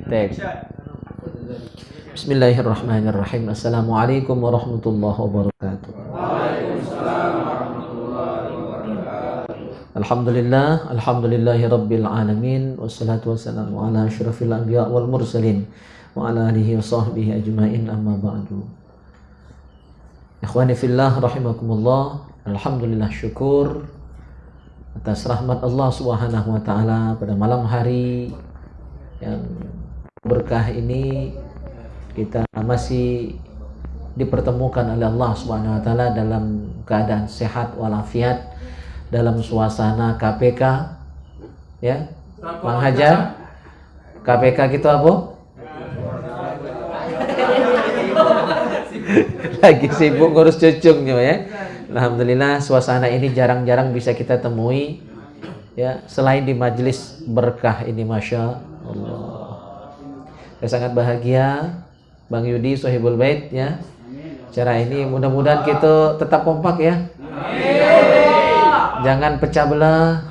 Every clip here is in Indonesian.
Baik. Bismillahirrahmanirrahim. Assalamualaikum warahmatullahi wabarakatuh. Alhamdulillah, alhamdulillahi rabbil alamin, wassalatu wassalamu ala asyrafil anbiya wal mursalin wa ala alihi wa sahbihi ajma'in, amma ba'du. Ikhwani fillah rahimakumullah. Alhamdulillah, syukur atas rahmat Allah Subhanahu wa taala pada malam hari yang berkah ini kita masih dipertemukan oleh Allah Subhanahu wa taala dalam keadaan sehat walafiat, dalam suasana KPK, ya, Bang Hajar. KPK gitu apa? Lagi sibuk ngurus cucungnya, ya. Alhamdulillah, suasana ini jarang-jarang bisa kita temui, ya, selain di majelis berkah ini, masya Allah. Saya sangat bahagia, Bang Yudi, Sohibul Bait, ya. Cara ini mudah-mudahan kita tetap kompak, ya. Jangan pecah belah.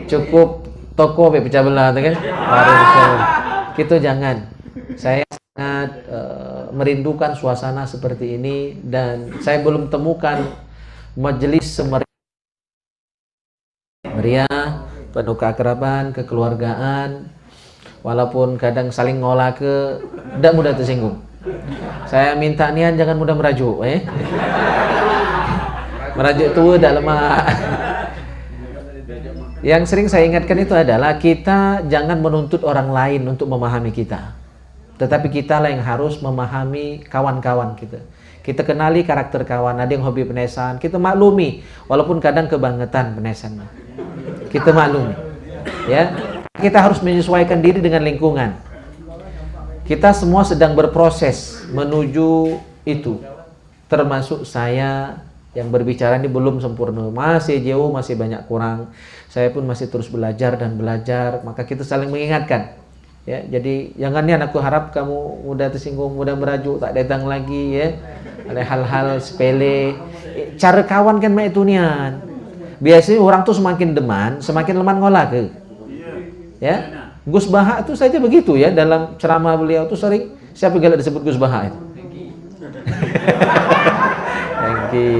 Cukup toko pecah belah, kan? Baru bisa. Kita jangan. Saya sangat merindukan suasana seperti ini, dan saya belum temukan majelis meriah, penuh keakraban, kekeluargaan, walaupun kadang saling ngolah tidak mudah tersinggung. Saya minta nian jangan mudah merajuk, merajuk tua tidak lemah. Yang sering saya ingatkan itu adalah kita jangan menuntut orang lain untuk memahami kita, tetapi kita lah yang harus memahami kawan-kawan kita. Kita kenali karakter kawan. Ada yang hobi penesan, kita maklumi, walaupun kadang kebangetan penesan, kita maklumi, ya. Kita harus menyesuaikan diri dengan lingkungan. Kita semua sedang berproses menuju itu, termasuk saya yang berbicara ini belum sempurna, masih jauh, masih banyak kurang. Saya pun masih terus belajar dan belajar, maka kita saling mengingatkan, ya. Jadi jangan nih, aku harap kamu mudah tersinggung, mudah merajuk, tak datang lagi, ya. Ada hal-hal sepele. Cara kawan kan mak itu nian. Biasanya orang tuh semakin deman, semakin lemah ngolah ke. Ya, Gus Baha itu saja begitu, ya. Dalam ceramah beliau tuh sering, siapa galak disebut Gus Baha itu?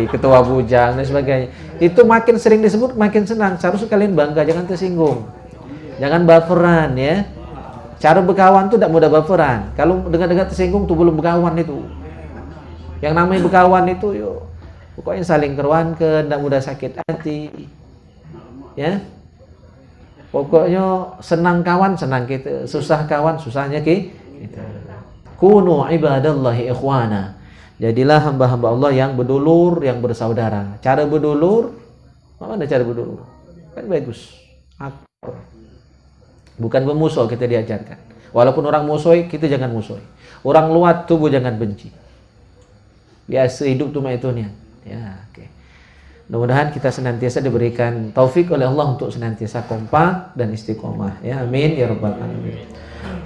Ketua Bujang dan sebagainya. Itu makin sering disebut makin senang. Seharusnya kalian bangga, jangan tersinggung, jangan baperan, ya. Cara berkawan tuh tidak mudah baperan. Kalau dengar-dengar tersinggung tuh belum berkawan itu. Yang namanya berkawan itu, yuk, pokoknya saling kerwankan, tidak mudah sakit hati, ya. Pokoknya senang kawan, senang kita, susah kawan, susahnya kita. Kunu ibadallahi ikhwana. Jadilah hamba-hamba Allah yang berdulur, yang bersaudara. Cara berdulur, mana cara berdulur? Kan bagus. Akur. Bukan bermusuh kita diajarkan. Walaupun orang musuh, kita jangan musuh. Orang luat tubuh jangan benci. Biasa hidup tuh itu nih. Ya, oke. Mudah-mudahan kita senantiasa diberikan taufik oleh Allah untuk senantiasa kompak dan istiqomah, ya. Amin ya rabbal alamin.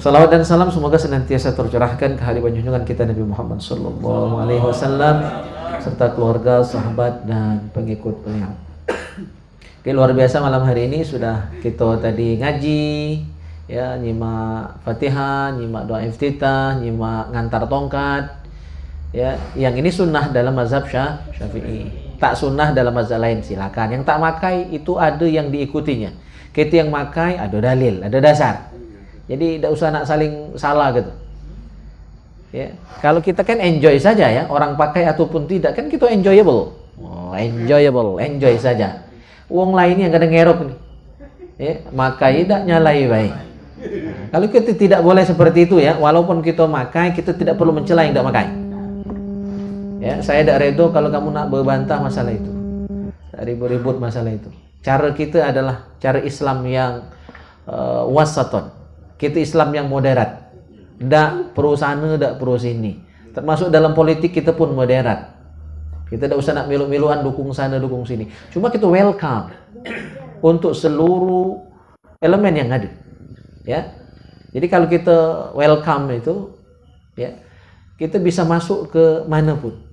Salawat dan salam semoga senantiasa tercurahkan ke hadirat junjungan kita Nabi Muhammad sallallahu alaihi wasallam serta keluarga, sahabat dan pengikut beliau. Oke, luar biasa malam hari ini sudah kita tadi ngaji, ya, nyimak Fatihah, nyimak doa iftitah, nyimak ngantar tongkat, ya. Yang ini sunnah dalam mazhab Syafi'i. Tak sunnah dalam mazhab lain silakan. Yang tak makai itu ada yang diikutinya. Kita yang makai ada dalil, ada dasar. Jadi tidak usah nak saling salah gitu, ya. Kalau kita kan enjoy saja, ya. Orang pakai ataupun tidak kan kita enjoyable. Enjoy saja. Wong lainnya kadang ngerok nih, ya. Makai tidak nyalai baik. Kalau kita tidak boleh seperti itu, ya. Walaupun kita makai, kita tidak perlu mencela yang tidak makai. Ya, saya tidak redo kalau kamu nak berbantah masalah itu, ribut-ribut masalah itu. Cara kita adalah cara Islam yang wasaton. Kita Islam yang moderat. Tak pro sana, tak pro sini. Termasuk dalam politik kita pun moderat. Kita tidak usah nak milu-miluan dukung sana, dukung sini. Cuma kita welcome untuk seluruh elemen yang ada, ya. Jadi kalau kita welcome itu, ya, kita bisa masuk ke manapun.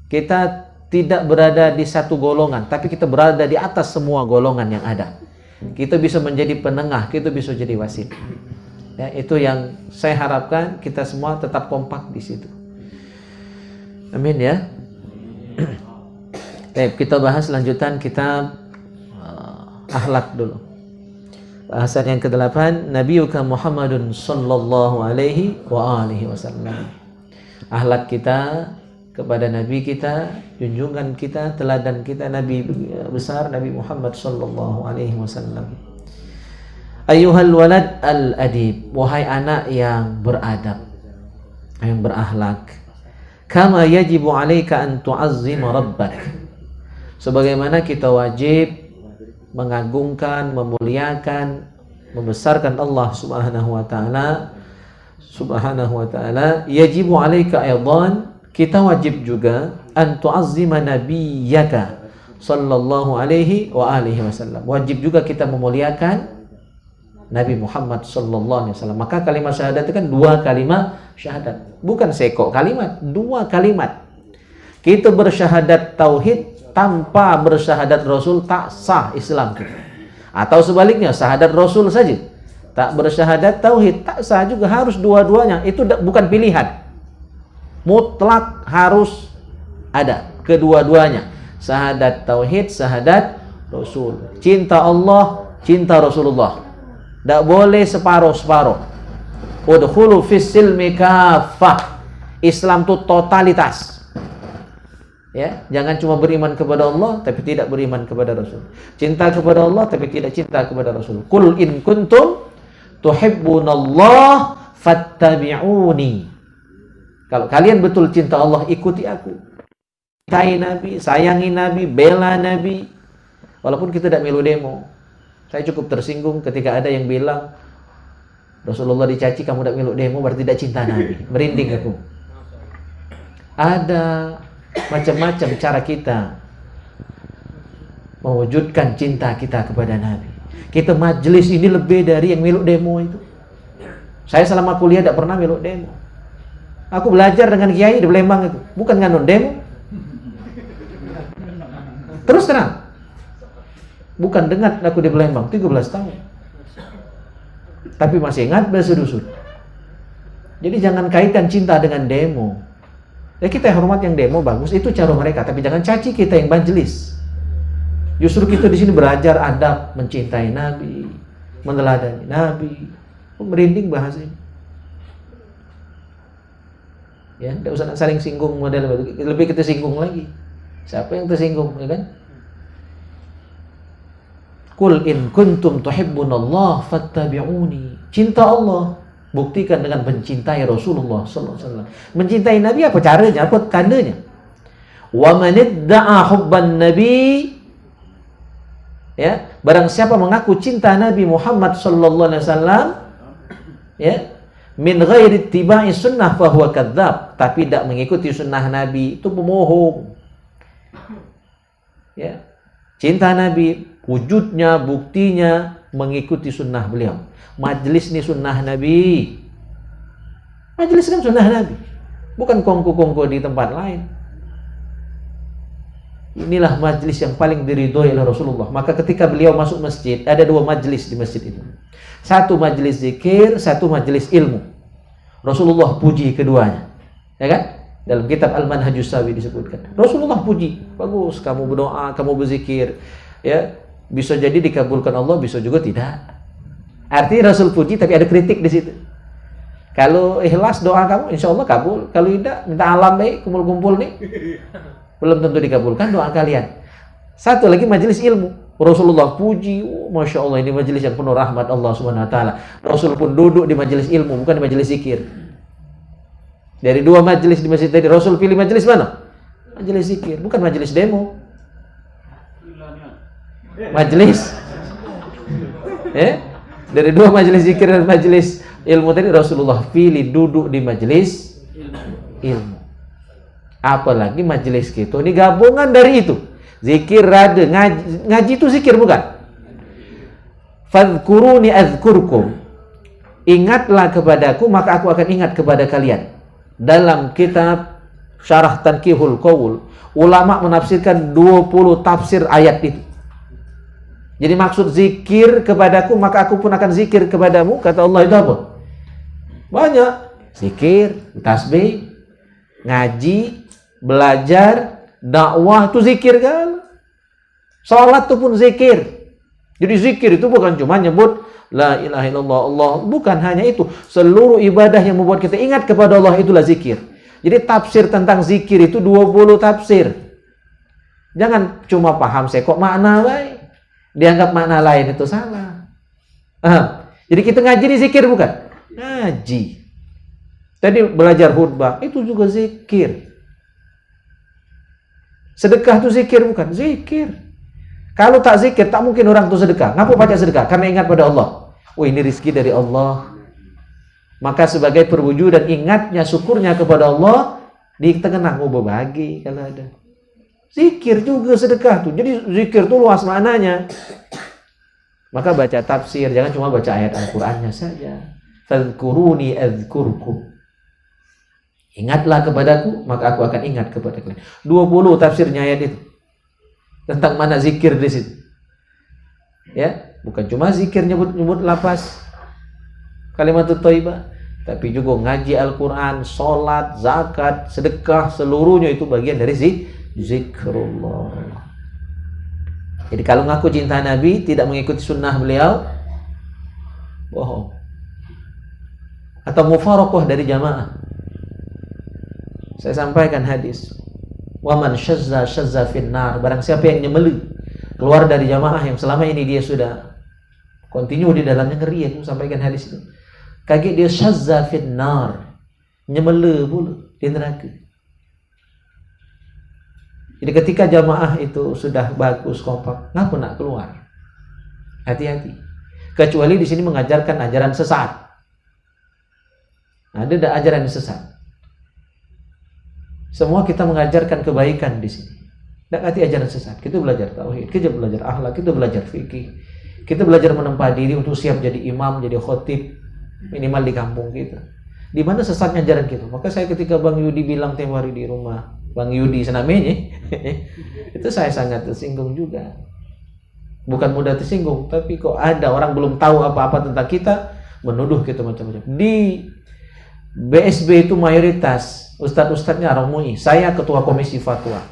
Kita tidak berada di satu golongan, tapi kita berada di atas semua golongan yang ada. Kita bisa menjadi penengah, kita bisa jadi wasit. Ya, itu yang saya harapkan kita semua tetap kompak di situ. Amin ya. Baik, kita bahas lanjutan kitab akhlak dulu. Bahasan yang ke-8, Nabiyuka Muhammadun sallallahu alaihi wa alihi wasallam. Akhlak kita kepada Nabi kita, junjungan kita, teladan kita, Nabi besar Nabi Muhammad sallallahu alaihi wasallam. Ayyuhal walad al-adib, wahai anak yang beradab, yang berakhlak. Kama yajibu alaika an tu'azzima rabbak. Sebagaimana kita wajib mengagungkan, memuliakan, membesarkan Allah Subhanahu wa taala, yajibu alaika aidan, kita wajib juga an tu'azzima nabiyyaka sallallahu alaihi wa alihi wasallam. Wajib juga kita memuliakan Nabi Muhammad sallallahu alaihi wasallam. Maka kalimat syahadat itu kan dua kalimat syahadat, bukan sekok kalimat, dua kalimat. Kita bersyahadat tauhid tanpa bersyahadat Rasul tak sah Islam kita. Atau sebaliknya, syahadat Rasul saja tak bersyahadat tauhid tak sah juga, harus dua-duanya. Itu bukan pilihan, mutlak harus ada kedua-duanya. Syahadat tauhid, syahadat Rasul. Cinta Allah, cinta Rasulullah. Tak boleh separuh-separuh. Udkhulu fis silmi kaffah. Islam itu totalitas. Ya, jangan cuma beriman kepada Allah tapi tidak beriman kepada Rasul. Cinta kepada Allah tapi tidak cinta kepada Rasul. Qul in kuntum tuhibbunallah fattabi'uni. Kalau kalian betul cinta Allah, ikuti aku. Cintai Nabi, sayangi Nabi, bela Nabi. Walaupun kita tidak melu demo. Saya cukup tersinggung ketika ada yang bilang Rasulullah dicaci, kamu tidak meluk demo berarti tidak cinta Nabi. Merinding aku. Ada macam-macam cara kita mewujudkan cinta kita kepada Nabi. Kita majelis ini lebih dari yang meluk demo itu. Saya selama kuliah tidak pernah meluk demo. Aku belajar dengan kiai di Palembang itu, bukan nganun demo. Terus terang, bukan dengar aku di Palembang 13 tahun. Tapi masih ingat bahasa dusun. Jadi jangan kaitkan cinta dengan demo. Ya kita hormat yang demo, bagus, itu cara mereka, tapi jangan caci kita yang majelis. Justru kita di sini belajar adab, mencintai Nabi, meneladani Nabi. Merinding bahasanya. Ya, tidak usah saling singgung model, lebih kita singgung lagi. Siapa yang tersinggung, ya kan? Qul in kuntum tuhibbunallah fattabi'uni. Cinta Allah buktikan dengan mencintai Rasulullah sallallahu alaihi wasallam. Mencintai Nabi apa caranya? Apa tandanya? Wa man idda'a hubban nabi, ya, barang siapa mengaku cinta Nabi Muhammad sallallahu alaihi wasallam, ya, min ghairi ittiba'i sunnah fa huwa kadzdzab, tapi tidak mengikuti sunnah Nabi, itu pemohong. Ya. Cinta Nabi wujudnya, buktinya mengikuti sunnah beliau. Majlis ini sunnah Nabi. Majlis kan sunnah Nabi, bukan kongko-kongko di tempat lain. Inilah majlis yang paling diridhoi oleh Rasulullah. Maka ketika beliau masuk masjid, ada dua majlis di masjid itu. Satu majlis zikir, satu majlis ilmu. Rasulullah puji keduanya, ya kan? Dalam kitab Al-Manhajus Sawi disebutkan. Rasulullah puji, bagus, kamu berdoa, kamu berzikir, ya, bisa jadi dikabulkan Allah, bisa juga tidak. Artinya Rasul puji, tapi ada kritik di situ. Kalau ikhlas doa kamu, insya Allah kabul. Kalau tidak, minta alam baik, kumpul-kumpul nih, belum tentu dikabulkan doa kalian. Satu lagi majelis ilmu. Rasulullah puji, masya Allah, ini majelis yang penuh rahmat Allah Subhanahu Wa Taala. Rasul pun duduk di majelis ilmu, bukan di majelis zikir. Dari dua majelis di masjid tadi, Rasul pilih majelis mana? Majelis zikir, bukan majelis demo. Majelis, dari dua majelis zikir dan majelis ilmu tadi, Rasulullah pilih duduk di majelis ilmu. Apalagi majelis kita ini gabungan dari itu, zikir ada, ngaji itu zikir bukan? Fadhkuruni azkurkum, ingatlah kepadaku maka aku akan ingat kepada kalian. Dalam kitab Syarah Tanqihul Qaul, ulama menafsirkan 20 tafsir ayat itu. Jadi maksud zikir kepadaku, maka aku pun akan zikir kepadamu. Kata Allah itu apa? Banyak. Zikir, tasbih, ngaji, belajar, dakwah itu zikir kan. Salat itu pun zikir. Jadi zikir itu bukan cuma nyebut la ilaha illallah Allah, bukan hanya itu. Seluruh ibadah yang membuat kita ingat kepada Allah itulah zikir. Jadi tafsir tentang zikir itu 20 tafsir. Jangan cuma paham kok makna baik. Dianggap makna lain itu salah. Jadi kita ngaji di zikir bukan? Ngaji. Tadi belajar khutbah itu juga zikir. Sedekah itu zikir bukan? Zikir. Kalau tak zikir, tak mungkin orang itu sedekah. Ngapa baca sedekah? Karena ingat pada Allah. Oh, ini rizki dari Allah. Maka sebagai perwujudan ingatnya, syukurnya kepada Allah, ditengenang, oh berbagi kalau ada. Zikir juga sedekah tuh. Jadi zikir tuh luas maknanya. Maka baca tafsir, jangan cuma baca ayat Al-Qur'annya saja. Fadhkuruni adzkurkum. Ingatlah kepadaku, maka aku akan ingat kepada kalian. 20 tafsirnya ayat itu. Tentang mana zikir di situ. Ya, bukan cuma zikir nyebut lafaz kalimatut thayyibah, tapi juga ngaji Al-Qur'an, salat, zakat, sedekah, seluruhnya itu bagian dari zikrullah. Jadi kalau ngaku cinta Nabi, tidak mengikuti sunnah beliau, bohong. Atau mufaraqah dari jamaah. Saya sampaikan hadis. Wa man syazza finnar. Barang siapa yang nyemeli keluar dari jamaah yang selama ini dia sudah continue di dalamnya, ngeri aku sampaikan hadis itu. Kaget dia syazza finnar. Nyemeli pula di neraka. Jadi ketika jamaah itu sudah bagus kompak, ngapa nak keluar? Hati-hati. Kecuali di sini mengajarkan ajaran sesat. Ada tak ajaran sesat? Semua kita mengajarkan kebaikan di sini. Tak hati ajaran sesat. Kita belajar tauhid, kita belajar akhlak, kita belajar fikih, kita belajar menempa diri untuk siap jadi imam, jadi khotib minimal di kampung kita. Di mana sesatnya ajaran kita? Maka saya ketika Bang Yudi bilang tempo hari di rumah, Bang Yudi senamanya, itu saya sangat tersinggung juga. Bukan mudah tersinggung, tapi kok ada orang belum tahu apa-apa tentang kita, menuduh kita macam-macam. Di BSB itu mayoritas ustadz-ustadznya orang MUI. Saya ketua komisi fatwa.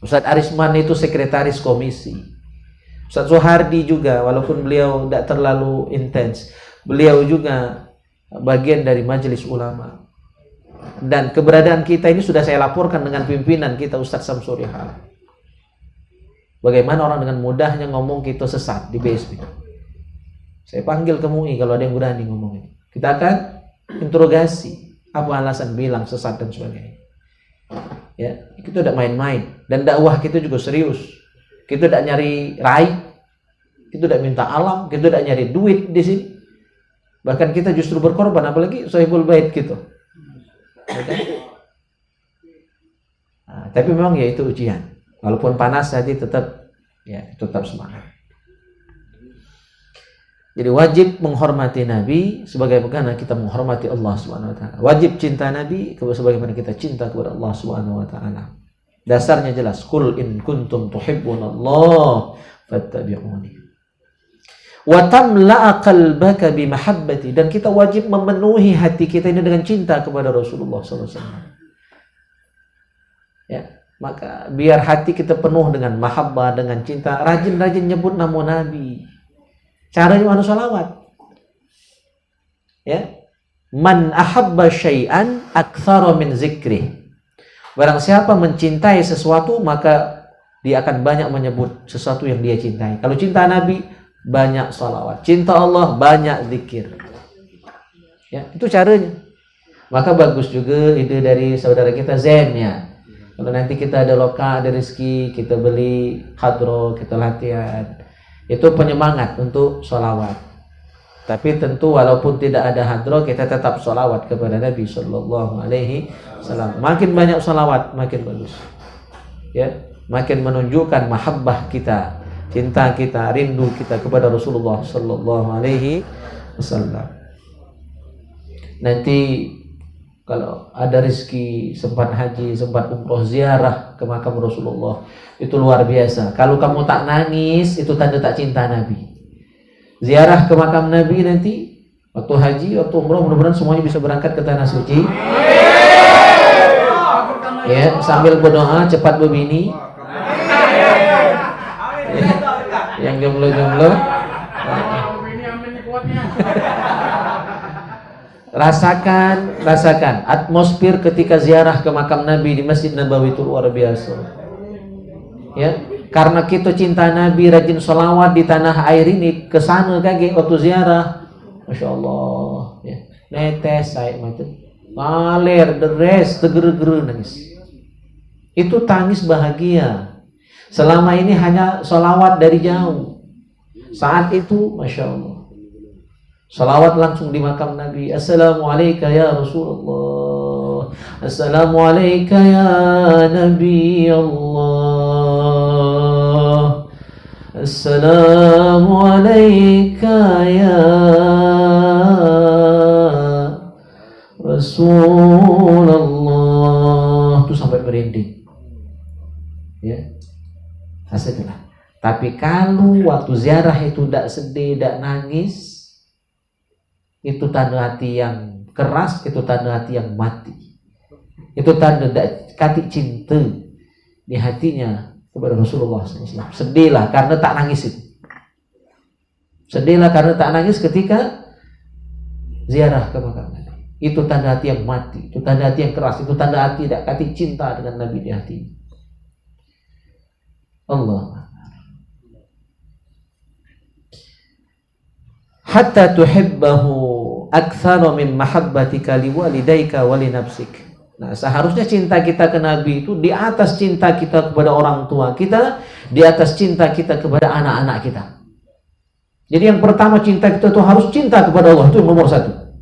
Ustadz Arisman itu sekretaris komisi. Ustadz Soehardi juga, walaupun beliau tidak terlalu intens, beliau juga bagian dari majelis ulama. Dan keberadaan kita ini sudah saya laporkan dengan pimpinan kita Ustadz Samsul Rihal. Bagaimana orang dengan mudahnya ngomong kita sesat di BSB. Saya panggil ke MUI kalau ada yang berani ngomong ini. Kita akan interogasi apa alasan bilang sesat dan sebagainya. Ya, kita tidak main-main, dan dakwah kita juga serius. Kita tidak nyari raih, kita tidak minta alam, kita tidak nyari duit di sini. Bahkan kita justru berkorban, apalagi Sohibul Bait gitu. Nah, tapi memang ya itu ujian. Walaupun panas hati tetap semangat. Jadi wajib menghormati Nabi sebagaimana kita menghormati Allah Subhanahu wa taala. Wajib cinta Nabi sebagaimana kita cinta kepada Allah Subhanahu wa taala. Dasarnya jelas, qul in kuntum tuhibbunallah fattabi'uni. Wa tamla'a qalbaka bi mahabbati, dan kita wajib memenuhi hati kita ini dengan cinta kepada Rasulullah sallallahu alaihi wasallam. Ya, maka biar hati kita penuh dengan mahabbah, dengan cinta, rajin-rajin nyebut nama Nabi. Caranya mana salawat. Ya. Man ahabba syai'an aktsara min zikrih. Barang siapa mencintai sesuatu, maka dia akan banyak menyebut sesuatu yang dia cintai. Kalau cinta Nabi, banyak salawat. Cinta Allah, banyak zikir. Ya, itu caranya. Maka bagus juga ide dari saudara kita Zen ya. Kalau nanti kita ada loka, ada rezeki, kita beli hadro, kita latihan. Itu penyemangat untuk sholawat. Tapi tentu walaupun tidak ada hadro, kita tetap sholawat kepada Nabi Sallallahu Alaihi Wasallam. Makin banyak sholawat, makin bagus. Ya, makin menunjukkan mahabbah kita, cinta kita, rindu kita kepada Rasulullah Sallallahu Alaihi Wasallam. Nanti kalau ada rezeki, sempat haji, sempat umroh ziarah, ziarah ke makam Rasulullah. Itu luar biasa. Kalau kamu tak nangis, itu tanda tak cinta Nabi. Ziarah ke makam Nabi nanti, waktu haji, waktu umroh, mudah-mudahan semuanya bisa berangkat ke tanah suci. Ya, sambil berdoa, cepat berbini. Yang jomblo-jomblo, rasakan atmosfer ketika ziarah ke makam Nabi di Masjid Nabawi itu luar biasa. Ya, karena kita cinta Nabi, rajin sholawat di tanah air ini, kesana kaget waktu ziarah, masya Allah, ya, netes air mata, ngalir, deres, teger-geru nangis. Itu tangis bahagia. Selama ini hanya sholawat dari jauh. Saat itu, masya Allah, sholawat langsung di makam Nabi. Assalamualaikum ya Rasulullah. Assalamualaikum ya Nabi Allah. Assalamualaikum ya Rasulullah. Itu sampai merinding. Ya, setelah. Tapi kalau waktu ziarah itu tidak sedih, tidak nangis, itu tanda hati yang keras, itu tanda hati yang mati. Itu tanda kati cinta di hatinya kepada Rasulullah SAW. Sedihlah karena tak nangis itu. Sedihlah karena tak nangis ketika ziarah ke makam Nabi. Itu tanda hati yang mati, itu tanda hati yang keras, itu tanda hati tidak kati cinta dengan Nabi di hatinya. Allah. Hatta tuhibbahu aktsara min mahabbatika liwalidayka wa li nafsik. Nah, seharusnya cinta kita ke Nabi itu di atas cinta kita kepada orang tua kita, di atas cinta kita kepada anak-anak kita. Jadi yang pertama, cinta kita itu harus cinta kepada Allah, itu nomor satu.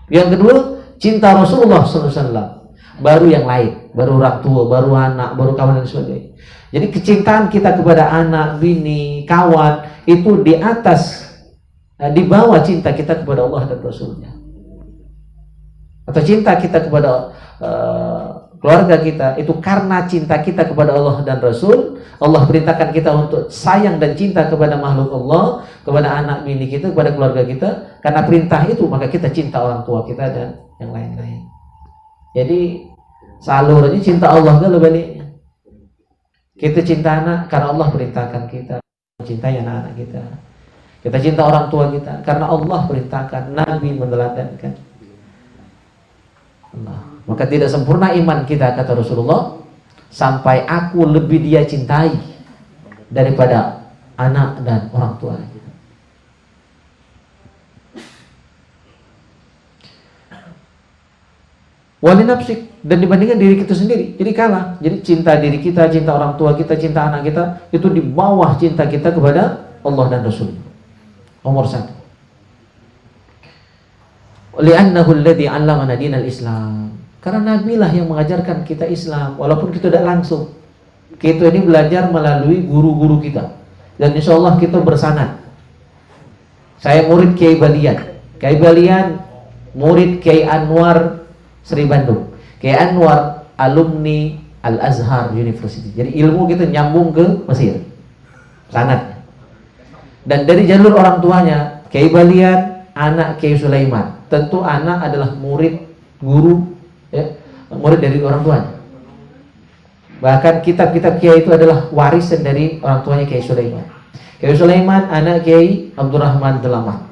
Yang kedua, cinta Rasulullah SAW. Baru yang lain, baru orang tua, baru anak, baru kawan dan sebagainya. Jadi kecintaan kita kepada anak, bini, kawan itu di atas, di bawah cinta kita kepada Allah dan Rasulnya. Atau cinta kita kepada keluarga kita itu karena cinta kita kepada Allah dan Rasul. Allah perintahkan kita untuk sayang dan cinta kepada makhluk Allah, kepada anak bini kita, kepada keluarga kita. Karena perintah itu maka kita cinta orang tua kita dan yang lain-lain. Jadi salurnya cinta Allah kalau baliknya. Kita cinta anak karena Allah perintahkan kita cintai anak-anak kita. Kita cinta orang tua kita karena Allah perintahkan, Nabi meneladankan. Allah. Maka tidak sempurna iman kita, kata Rasulullah, sampai aku lebih dia cintai daripada anak dan orang tua. Wali nafsik, dan dibandingkan diri kita sendiri, jadi kalah. Jadi cinta diri kita, cinta orang tua kita, cinta anak kita itu di bawah cinta kita kepada Allah dan Rasul. Nomor satu. Li'annahu alladhi 'allamana dinal Islam. Karena Nabi lah yang mengajarkan kita Islam, walaupun kita tidak langsung. Kita ini belajar melalui guru-guru kita. Dan insya Allah kita bersanad. Saya murid Kiai Balian. Kiai Balian murid Kiai Anwar Sri Bandung. Kiai Anwar alumni Al-Azhar University. Jadi ilmu kita nyambung ke Mesir. Sanadnya. Dan dari jalur orang tuanya, Kiai Balian anak Kiai Sulaiman. Tentu anak adalah murid guru, ya, murid dari orang tuanya. Bahkan kitab-kitab Kiai itu adalah warisan dari orang tuanya Kiai Sulaiman. Kiai Sulaiman anak Kiai Abdurrahman Delamat.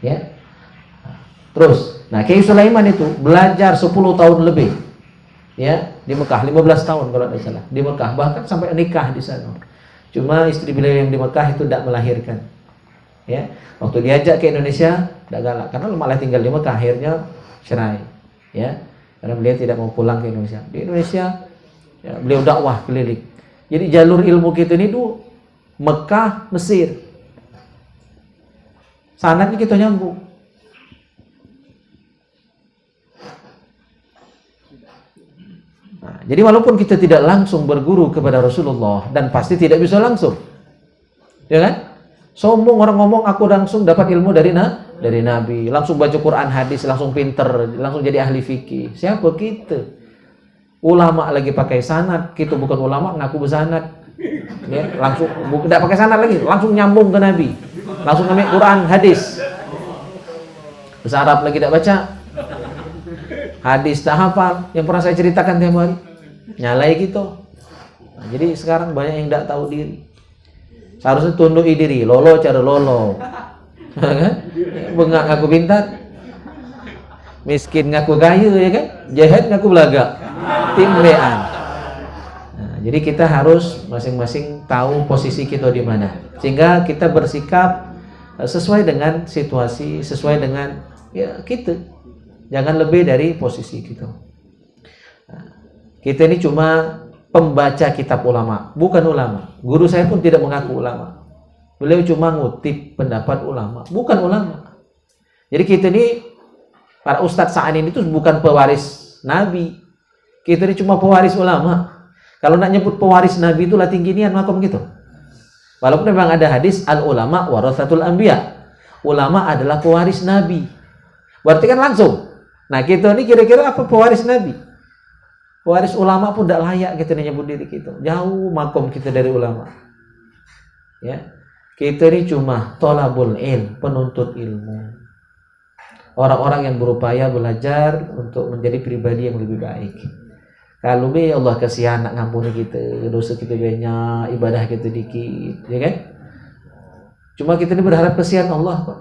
Ya. Terus, nah Kiai Sulaiman itu belajar 10 tahun lebih. Ya, di Mekah 15 tahun kalau tidak salah. Di Mekah bahkan sampai nikah di sana. Cuma istri beliau yang di Mekah itu tidak melahirkan. Ya, waktu diajak ke Indonesia tidak galak karena malah tinggal di Mekah, akhirnya cerai. Ya, karena beliau tidak mau pulang ke Indonesia. Di Indonesia ya, beliau dakwah keliling. Jadi jalur ilmu kita ini tuh Mekah, Mesir. Sanadnya kita nyambung. Nah, jadi walaupun kita tidak langsung berguru kepada Rasulullah, dan pasti tidak bisa langsung, ya kan? Sombong orang ngomong aku langsung dapat ilmu dari Nabi, langsung baca Quran hadis, langsung pinter, langsung jadi ahli fikih. Siapa kita? Ulama lagi pakai sanad, kita bukan ulama ngaku bersanad. Ya, langsung tidak pakai sanad lagi, langsung nyambung ke Nabi. Langsung ambil Quran, hadis. Bahasa Arab lagi tidak baca. Hadis tak hafal, yang pernah saya ceritakan tiap hari. Nyalai gitu. Nah, jadi sekarang banyak yang tidak tahu diri. Seharusnya tunduki diri, lolo cara lolo. Kan? Bengak ngaku pintar. Miskin ngaku gaya, ya kan? Jahat ngaku belaga. Timbean. Nah, jadi kita harus masing-masing tahu posisi kita di mana, sehingga kita bersikap sesuai dengan situasi, sesuai dengan ya kita. Jangan lebih dari posisi kita. Nah, kita ini cuma pembaca kitab ulama, bukan ulama. Guru saya pun tidak mengaku ulama. Beliau cuma ngutip pendapat ulama, bukan ulama. Jadi kita ini, para ustadz saat ini itu bukan pewaris Nabi. Kita ini cuma pewaris ulama. Kalau nak nyebut pewaris Nabi itulah tinggian makom gitu. Walaupun memang ada hadis al-ulama warathatul anbiya. Ulama adalah pewaris Nabi. Berarti kan langsung. Nah kita ini kira-kira apa pewaris Nabi? Pewaris ulama pun tidak layak kita nyebut diri kita. Jauh makom kita dari ulama. Ya. Kita ini cuma tolabul ilm, penuntut ilmu. Orang-orang yang berupaya belajar untuk menjadi pribadi yang lebih baik. Kalau be Allah kasihan nak ngampuni kita, dosa kita banyak, ibadah kita dikit, ya kan? Cuma kita ini berharap kasihan Allah, Pak.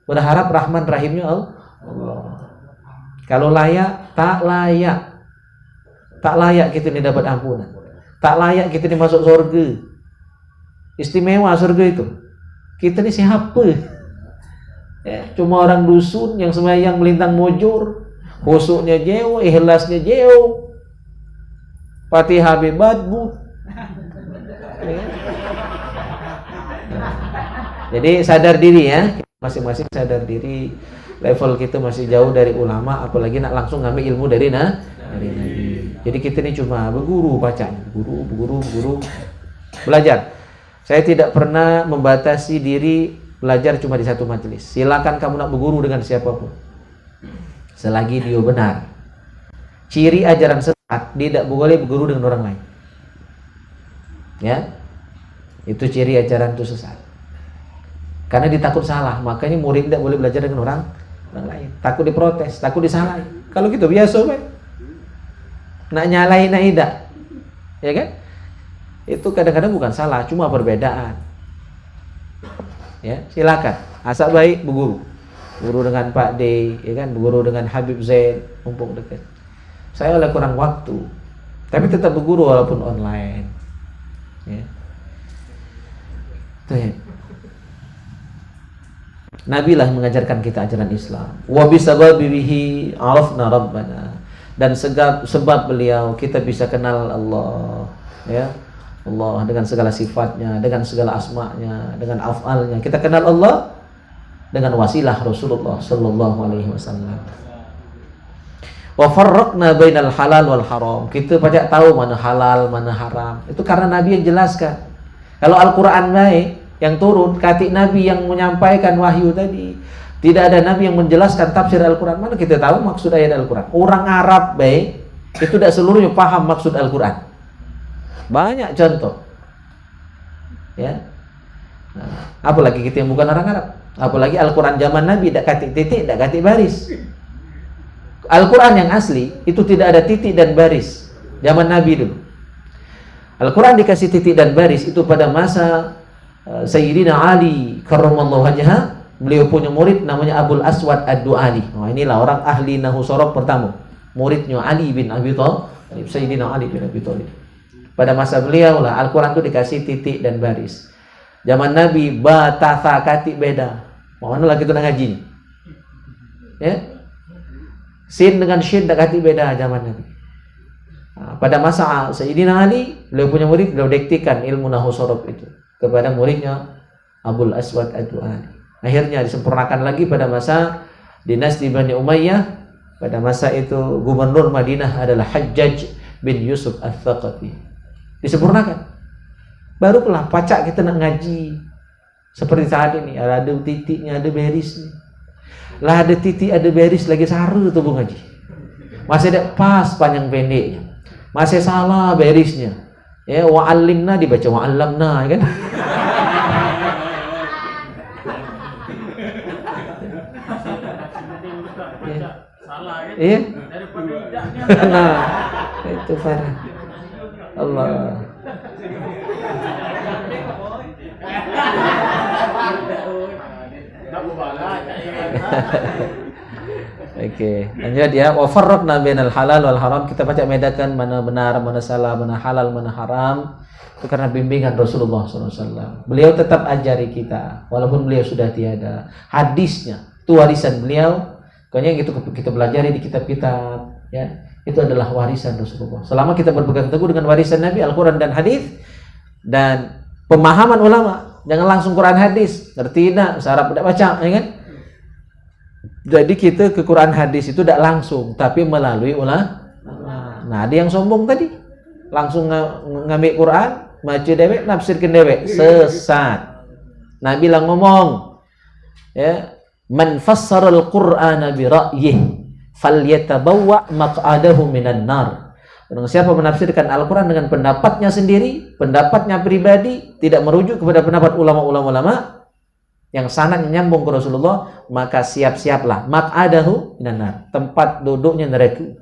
Berharap rahman rahimnya Allah. Kalau layak, tak layak. Tak layak kita ini dapat ampunan. Tak layak kita ini masuk surga. Istimewa surga itu. Kita ini siapa? Ya, cuma orang dusun yang sembahyang melintang mojor, khusuknya jauh, ikhlasnya jauh. Fatihah badbut. Ya. Jadi sadar diri ya, masing-masing sadar diri. Level kita masih jauh dari ulama, apalagi nak langsung ngambil ilmu dari Nabi. Jadi kita ini cuma berguru bacanya, guru, belajar. Saya tidak pernah membatasi diri belajar cuma di satu majelis. Silakan kamu nak berguru dengan siapapun, selagi dia benar. Ciri ajaran sesat, dia tidak boleh berguru dengan orang lain. Ya, itu ciri ajaran itu sesat. Karena ditakut salah, makanya murid tidak boleh belajar dengan orang lain. Takut diprotes, takut disalahin. Kalau gitu biasa, kan? Nak nyalain, nak tidak, ya kan? Itu kadang-kadang bukan salah, cuma perbedaan. Ya, silakan. Asal baik berguru. Guru dengan Pak D, ya kan? Berguru dengan Habib Zain, mumpung dekat. Saya oleh kurang waktu, tapi tetap berguru walaupun online. Ya. Tuh ya. Nabi lah mengajarkan kita ajaran Islam. Wa bisababihi arafna rabbana. Dan sebab beliau kita bisa kenal Allah, ya. Allah dengan segala sifatnya, dengan segala asma'nya, dengan af'alnya. Kita kenal Allah dengan wasilah Rasulullah sallallahu alaihi wasallam. Wa farraqna bainal halal wal haram. Kita banyak tahu mana halal, mana haram. Itu karena Nabi yang jelaskan. Kalau Al-Qur'an baik yang turun, katik Nabi yang menyampaikan wahyu tadi. Tidak ada Nabi yang menjelaskan tafsir Al-Qur'an. Mana kita tahu maksud ayat Al-Qur'an? Orang Arab baik itu tidak seluruhnya paham maksud Al-Qur'an. Banyak contoh. Ya. Nah, apalagi kita yang bukan orang Arab. Apalagi Al-Qur'an zaman Nabi tidak katik titik, tidak katik baris. Al-Quran yang asli itu tidak ada titik dan baris zaman Nabi dulu. Al-Quran dikasih titik dan baris itu pada masa Sayyidina Ali karramallahu wajhah. Beliau punya murid namanya Abul Aswad Ad-Du'ali. Nah, inilah orang ahli nahwu sorof pertama. Muridnya Ali bin Abi Thalib, Sayyidina Ali bin Abi Thalib. Pada masa beliau lah Al-Quran itu dikasih titik dan baris. Zaman Nabi batasa katik beda. Mana lagi itu nak ngaji? Ya. Sin dengan shin tak kati beda zaman Nabi. Pada masa Sayyidina Ali, beliau punya murid, beliau diktikan ilmu nahwu sorof itu kepada muridnya Abul Aswad Ad-Du'ali. Akhirnya disempurnakan lagi pada masa dinasti Bani Umayyah. Pada masa itu gubernur Madinah adalah Hajjaj bin Yusuf Al-Thaqafi. Disempurnakan. Baru pelah pacak kita nak ngaji seperti saat ini. Ada titiknya, ada barisnya. Lah ada titik, ada baris lagi saru tuh Bung Haji. Masih ada pas panjang pendeknya. Masih salah berisnya. Ya, wa'allimna dibaca wa'allamna, kan? Iya. Nah, itu parah. Allah. Oke, lanjut ya. Wa farraqna bainal halal wal haram. Kita baca bedakan mana benar, mana salah, mana halal, mana haram. Itu karena bimbingan Rasulullah SAW. Beliau tetap ajari kita, walaupun beliau sudah tiada. Hadisnya, itu warisan beliau. Pokoknya gitu kita pelajari di kitab-kitab, ya. Itu adalah warisan Rasulullah. Selama kita berpegang teguh dengan warisan Nabi, Al-Quran dan hadis dan pemahaman ulama, jangan langsung Quran hadis, ngerti tidak, Arab tidak baca, ya kan? Jadi kita ke Quran hadis itu tidak langsung, tapi melalui ulama. Nah, ada yang sombong tadi, langsung ngambil Quran, baca dewek, nafsirkan dewek, sesat. Nabi bilang ngomong, ya, man fassara al-Qur'ana bi ra'yih falyatabawwa maq'adahu minan nar. Barang siapa menafsirkan Al-Quran dengan pendapatnya sendiri, pendapatnya pribadi, tidak merujuk kepada pendapat ulama-ulama yang sanadnya nyambung ke Rasulullah, maka siap-siaplah maq'adahu minan nar, tempat duduknya neraka.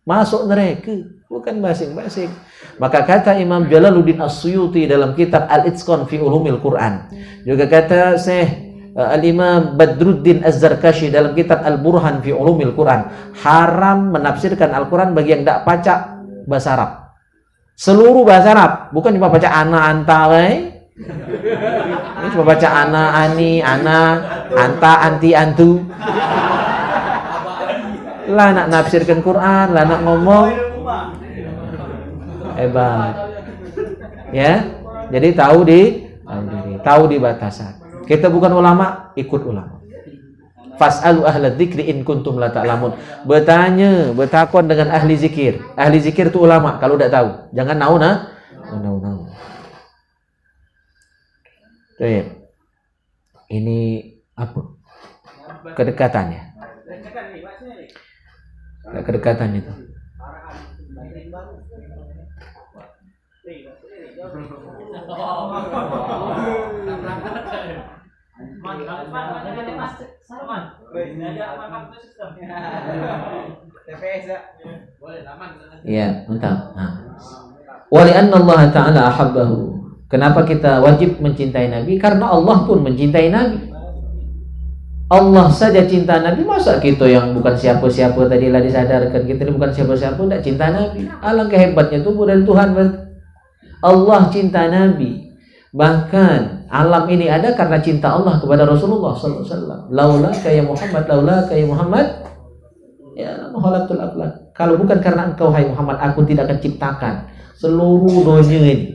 Masuk neraka, bukan basing-basing. Maka kata Imam Jalaluddin As-Suyuti dalam kitab Al-Itqan fi Ulumil Quran, juga kata Syekh Al-Imam Badruddin Az-Zarkashi dalam kitab Al-Burhan fi Ulumil Quran, haram menafsirkan Al-Quran bagi yang tidak baca bahasa Arab. Seluruh bahasa Arab, bukan cuma baca ana anta ini cuma baca ana ani ana anta anti antu. Lah nak nafsirkan Quran, lah nak ngomong hebat. Ya. Jadi tahu di batasan. Kita bukan ulama, ikut ulama. Fas'alu ahla dzikri in kuntum la ta'lamun. Bertanya, bertakon dengan ahli zikir. Ahli zikir itu ulama kalau tidak tahu. Jangan nauna. Baik. Ini apa? Kedekatannya. Kedekatan itu. Ya, mantap. Wali anna Allah Ta'ala ahabbahu. Kenapa kita wajib mencintai Nabi? Karena Allah pun mencintai Nabi. Allah saja cinta Nabi, masa kita yang bukan siapa-siapa tadilah disadarkan kita ini bukan siapa-siapa tidak cinta Nabi. Alangkah hebatnya tubuh dari Tuhan. Allah cinta Nabi. Bahkan alam ini ada karena cinta Allah kepada Rasulullah SAW. Laulaka ya Muhammad, laulaka ya Muhammad, ya mahalaktul aflak. Kalau bukan karena engkau hai Muhammad, aku tidak akan ciptakan seluruh dunia ini.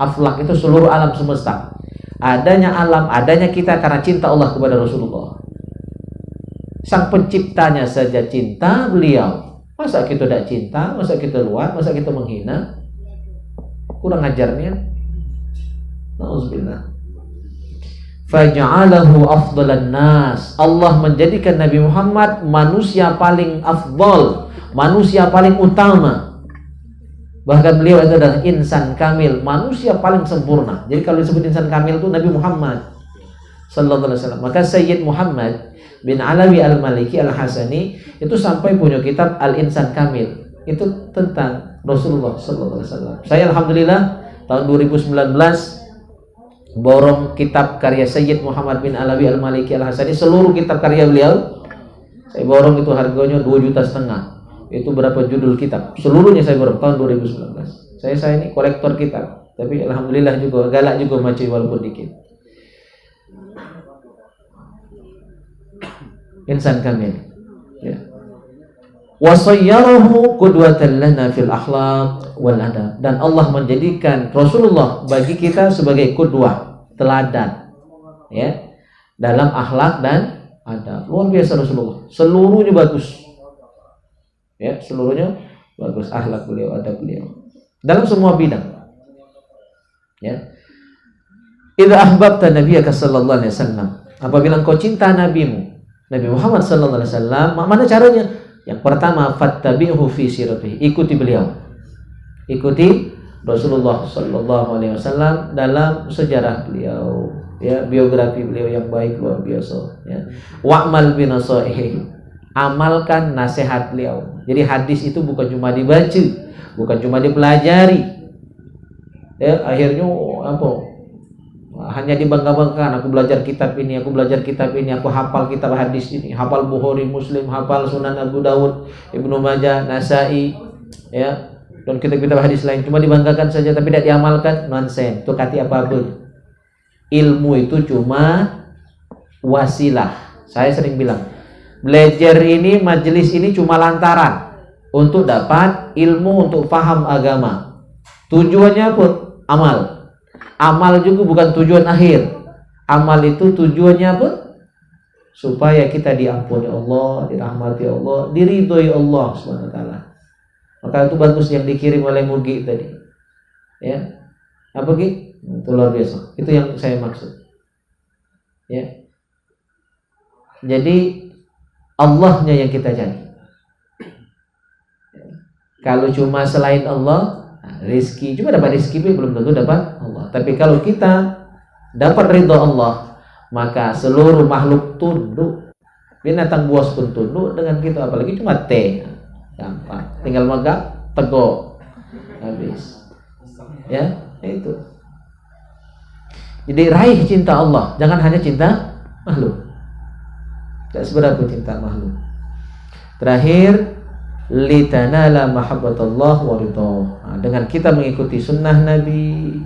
Aflak itu seluruh alam semesta. Adanya alam, adanya kita karena cinta Allah kepada Rasulullah. Sang penciptanya saja cinta beliau. Masa kita tidak cinta, masa kita luar, masa kita menghina? Kurang ajarnya. Nauzubillah. Faja'alahu afdalan nas. Allah menjadikan Nabi Muhammad manusia paling afdal, manusia paling utama. Bahkan beliau itu adalah insan kamil, manusia paling sempurna. Jadi kalau disebut insan kamil itu Nabi Muhammad sallallahu alaihi wasallam. Maka Sayyid Muhammad bin Alawi Al-Maliki Al-Hasani itu sampai punya kitab Al-Insan Kamil. Itu tentang Rasulullah sallallahu alaihi wasallam. Saya alhamdulillah tahun 2019 borong kitab karya Sayyid Muhammad bin Alawi Al-Maliki Al-Hasani, seluruh kitab karya beliau saya borong, itu harganya 2,5 juta. Itu berapa judul kitab, seluruhnya saya borong tahun 2019. Saya ini kolektor kitab, tapi alhamdulillah juga galak juga macam walaupun dikit. Insan kamil, ya. Wa sayyarahu qudwatan lana fil akhlaq wal adab. Dan Allah menjadikan Rasulullah bagi kita sebagai qudwah, teladan, ya, dalam akhlak dan adab. Luar biasa Rasulullah, seluruhnya bagus. Ya, seluruhnya bagus, akhlak beliau, adab beliau dalam semua bidang. Ya. Idza ahbabta nabiyyaka sallallahu alaihi wasallam, apabila engkau cinta nabimu Nabi Muhammad sallallahu alaihi wasallam, mana caranya? Yang pertama, fattabi'hu fi siratihi, ikuti beliau ikuti Rasulullah Sallallahu Alaihi Wasallam dalam sejarah beliau, ya, biografi beliau yang baik luar biasa. Ya. Wa'mal binasaihi, amalkan nasihat beliau. Jadi hadis itu bukan cuma dibaca, bukan cuma dipelajari. Ya, akhirnya apa? Hanya dibangga-banggakan, aku belajar kitab ini, aku belajar kitab ini, aku hafal kitab hadis ini, hafal Bukhari, Muslim, hafal Sunan Abu Dawud, Ibnu Majah, Nasai, ya, dan kitab-kitab hadis lain. Cuma dibanggakan saja tapi tidak diamalkan, nonsen. Itu kati apapun. Ilmu itu cuma wasilah. Saya sering bilang, belajar ini, majelis ini cuma lantaran untuk dapat ilmu, untuk paham agama. Tujuannya apa? Amal. Amal juga bukan tujuan akhir. Amal itu tujuannya apa? Supaya kita diampuni Allah, dirahmati Allah, diridhoi Allah Subhanahu wa taala. Maka itu bagus yang dikirim oleh Mugi tadi. Ya. Apa Ki? Itu luar biasa. Itu yang saya maksud. Ya. Jadi Allahnya yang kita cari. Kalau cuma selain Allah, rizki, cuma dapat rizki belum tentu dapat Allah. Tapi kalau kita dapat ridho Allah, maka seluruh makhluk tunduk. Binatang buas pun tunduk dengan kita, apalagi cuma teh. Gampang. Tinggal makan, tegok. Habis. Ya, itu. Jadi raih cinta Allah, jangan hanya cinta makhluk. Tidak seberapa cinta makhluk. Terakhir, litanala mahabbatullah wa ridha. Dengan kita mengikuti sunnah Nabi,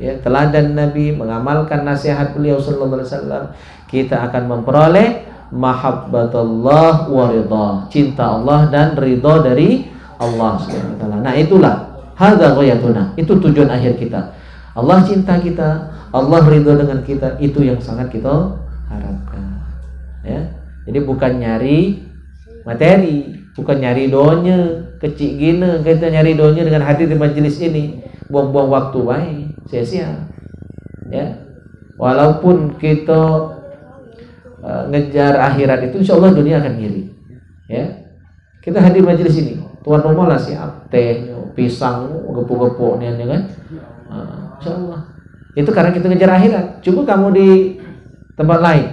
ya, teladan Nabi, mengamalkan nasihat beliau sallallahu alaihi wasallam, kita akan memperoleh mahabbatullah wa ridha, cinta Allah dan ridha dari Allah Subhanahu wa taala. Nah, itulah hadza ghayatuna, itu tujuan akhir kita. Allah cinta kita, Allah ridha dengan kita, itu yang sangat kita harapkan. Ya. Jadi bukan nyari materi, bukan nyari doanya, kecil gini kita nyari doanya dengan hadir di majelis ini, buang-buang waktu baik, sia-sia. Ya. Walaupun kita ngejar akhirat itu, insya Allah dunia akan ngiri. Ya. Kita hadir majelis ini, tuan rumah lah siap, teh, pisang, gepuk-gepuk nih kan. Insya Allah. Itu karena kita ngejar akhirat. Coba kamu di tempat lain,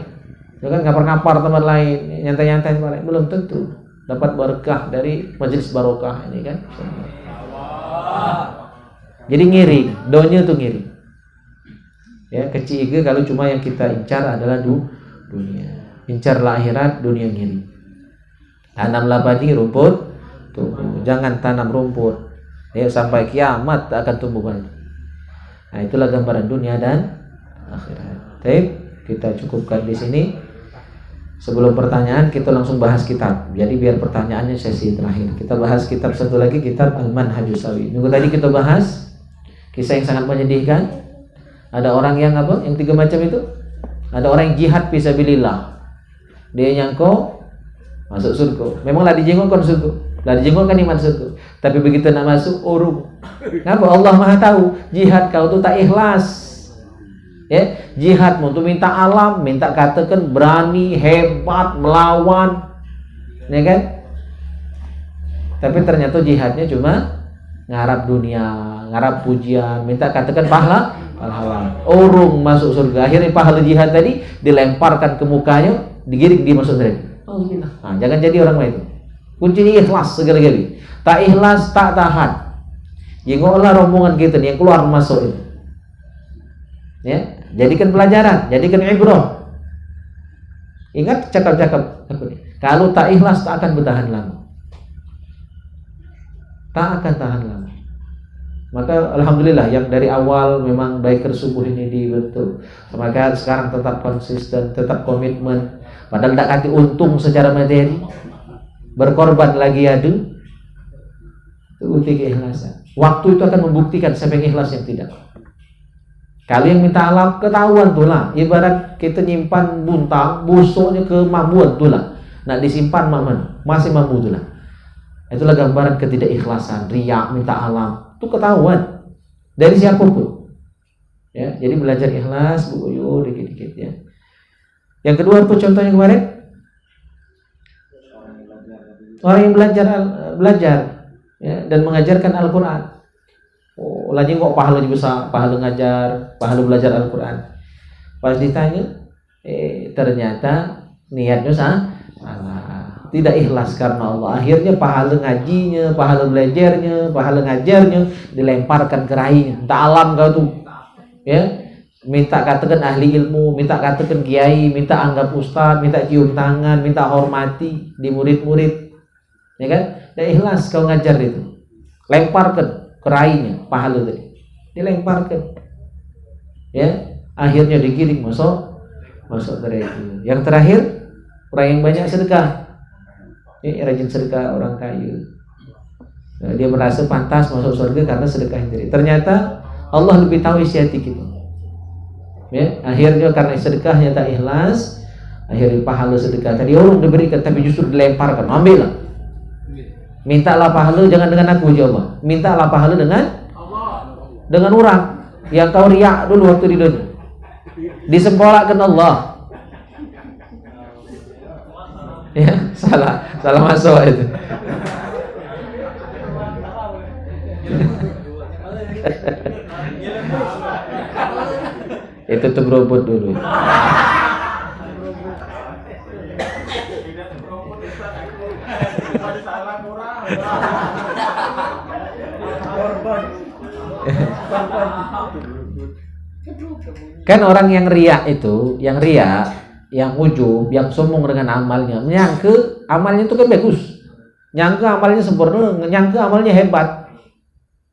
ya kan, ngapar-ngapar tempat lain, nyantai-nyantai tempat lain, belum tentu dapat berkah dari majelis barokah ini kan. Jadi ngiri, doanya tuh ngiri. Ya, kecil ke kalau cuma yang kita incar adalah dunia. Incarlah akhirat, dunia ngiri. Tanamlah padi, rumput tumbuh. Jangan tanam rumput. Ya, sampai kiamat akan tumbuh padi. Nah, itulah gambaran dunia dan akhirat. Baik, kita cukupkan di sini. Sebelum pertanyaan, kita langsung bahas kitab. Jadi biar pertanyaannya sesi terakhir. Kita bahas kitab satu lagi, kitab Al-Manhajus Sawi. Minggu tadi kita bahas kisah yang sangat menyedihkan. Ada orang yang apa? Yang 3 macam itu. Ada orang yang jihad fisabilillah. Dia nyangko masuk surga. Memanglah dijenguk kan surga. Lah dijenguk kan iman surga. Tapi begitu nak masuk urung. Kenapa? Allah Maha tahu jihad kau tu tak ikhlas. Ya, jihadmu tuh minta alam, minta katakan berani, hebat, melawan, ya kan? Tapi ternyata jihadnya cuma ngarap dunia, ngarap pujian, minta katakan pahala. Urung masuk surga. Akhirnya pahala jihad tadi dilemparkan ke mukanya, digiring dia masuk surga. Oh, gitu. Nah, jangan jadi orang lain. Kuncinya ikhlas segala-galanya. Tak ikhlas, tak tahan. Jengoklah rombongan kita nih yang keluar masuk itu. Ya, jadikan pelajaran, jadikan ibrah. Ingat cakap-cakap aku nih. Kalau tak ikhlas tak akan bertahan lama. Tak akan tahan lama. Maka alhamdulillah yang dari awal memang biker subuh ini dibentuk. Maka sekarang tetap konsisten, tetap komitmen. Padahal tak kati untung secara materi. Berkorban lagi adu. Itu uti keikhlasan. Waktu itu akan membuktikan siapa yang ikhlas yang tidak. Kalau yang minta alam ketahuan tuh lah. Ibarat kita nyimpan buntang, busuknya ke mamuan tuh lah. Nak disimpan maman, masih mampu tuh lah. Itulah gambaran ketidakikhlasan, riak, minta alam. Itu ketahuan dari siapapun. Ya, jadi belajar ikhlas, buku dikit-dikit ya. Yang kedua apa contohnya kemarin? Orang yang belajar ya, dan mengajarkan Al-Quran. Oh, lagi kok pahalanya besar, pahala ngajar, pahala belajar Al-Quran. Pas ditanya, ternyata niatnya salah, tidak ikhlas karena Allah. Akhirnya pahala ngajinya, pahala belajarnya, pahala ngajarnya dilemparkan ke rainya. Tak alam kau tuh, ya. Minta katakan ahli ilmu, minta katakan kiai, minta anggap ustaz, minta cium tangan, minta hormati di murid-murid, ya kan? Tidak ikhlas kau ngajar itu, lemparkan kerainya pahala tadi, dilemparkan, ya, akhirnya digiring masuk neraka. Yang terakhir, orang yang banyak sedekah, ya, rajin sedekah, orang kaya, dia merasa pantas masuk surga karena sedekah sendiri. Ternyata Allah lebih tahu isi hati kita, ya, akhirnya karena sedekahnya tak ikhlas, akhirnya pahala sedekah tadi orang diberikan tapi justru dilemparkan, ambillah. Mintalah pahala jangan dengan aku ya Allah. Mintalah pahala dengan orang yang kau riak dulu waktu di dunia. Disempolakan Allah. Ya, salah masuk itu. Itu tuh berobot dulu. Kan orang yang riak itu, yang ujub, yang sombong dengan amalnya, menyangka amalnya itu kan bagus, nyangka amalnya sempurna, nyangka amalnya hebat.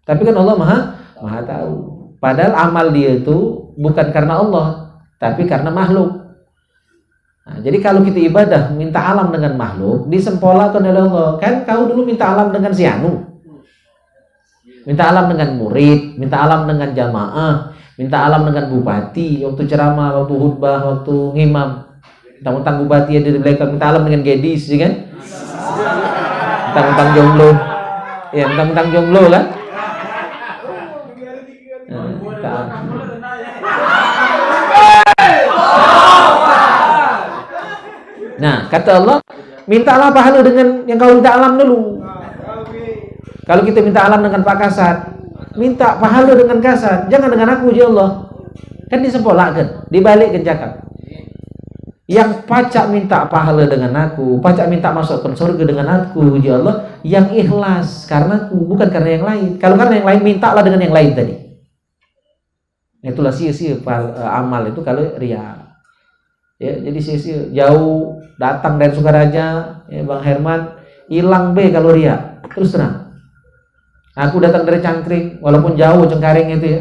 Tapi kan Allah maha tahu. Padahal amal dia itu bukan karena Allah, tapi karena makhluk. Nah, jadi kalau kita ibadah minta alam dengan makhluk, disempolakan oleh Allah. Kan kau dulu minta alam dengan si Anu, minta alam dengan murid, minta alam dengan jamaah, minta alam dengan bupati, waktu ceramah, waktu khutbah, waktu ngimam. Tentang bupati ada di belakang, minta alam dengan gadis, ya kan? Tentang jomblo, ya, tentang jomblo kan? Nah, kata Allah, mintalah pahala dengan yang kau minta alam dulu. Kalau kita minta alam dengan Pak Kasat, minta pahala dengan Kasat, jangan dengan aku ya Allah. Kan disempolakan, dibalikkan cakap. Yang pacak minta pahala dengan aku, pacak minta masukkan surga dengan aku ya Allah, yang ikhlas karena aku, bukan karena yang lain. Kalau karena yang lain, mintalah dengan yang lain tadi. Itulah sia-sia amal itu kalau riya. Ya, jadi sia-sia, jauh datang dari Sukaraja, ya, Bang Herman, hilang be kalau riya. Terus terang. Aku datang dari Cangkring, walaupun jauh Cengkareng itu ya.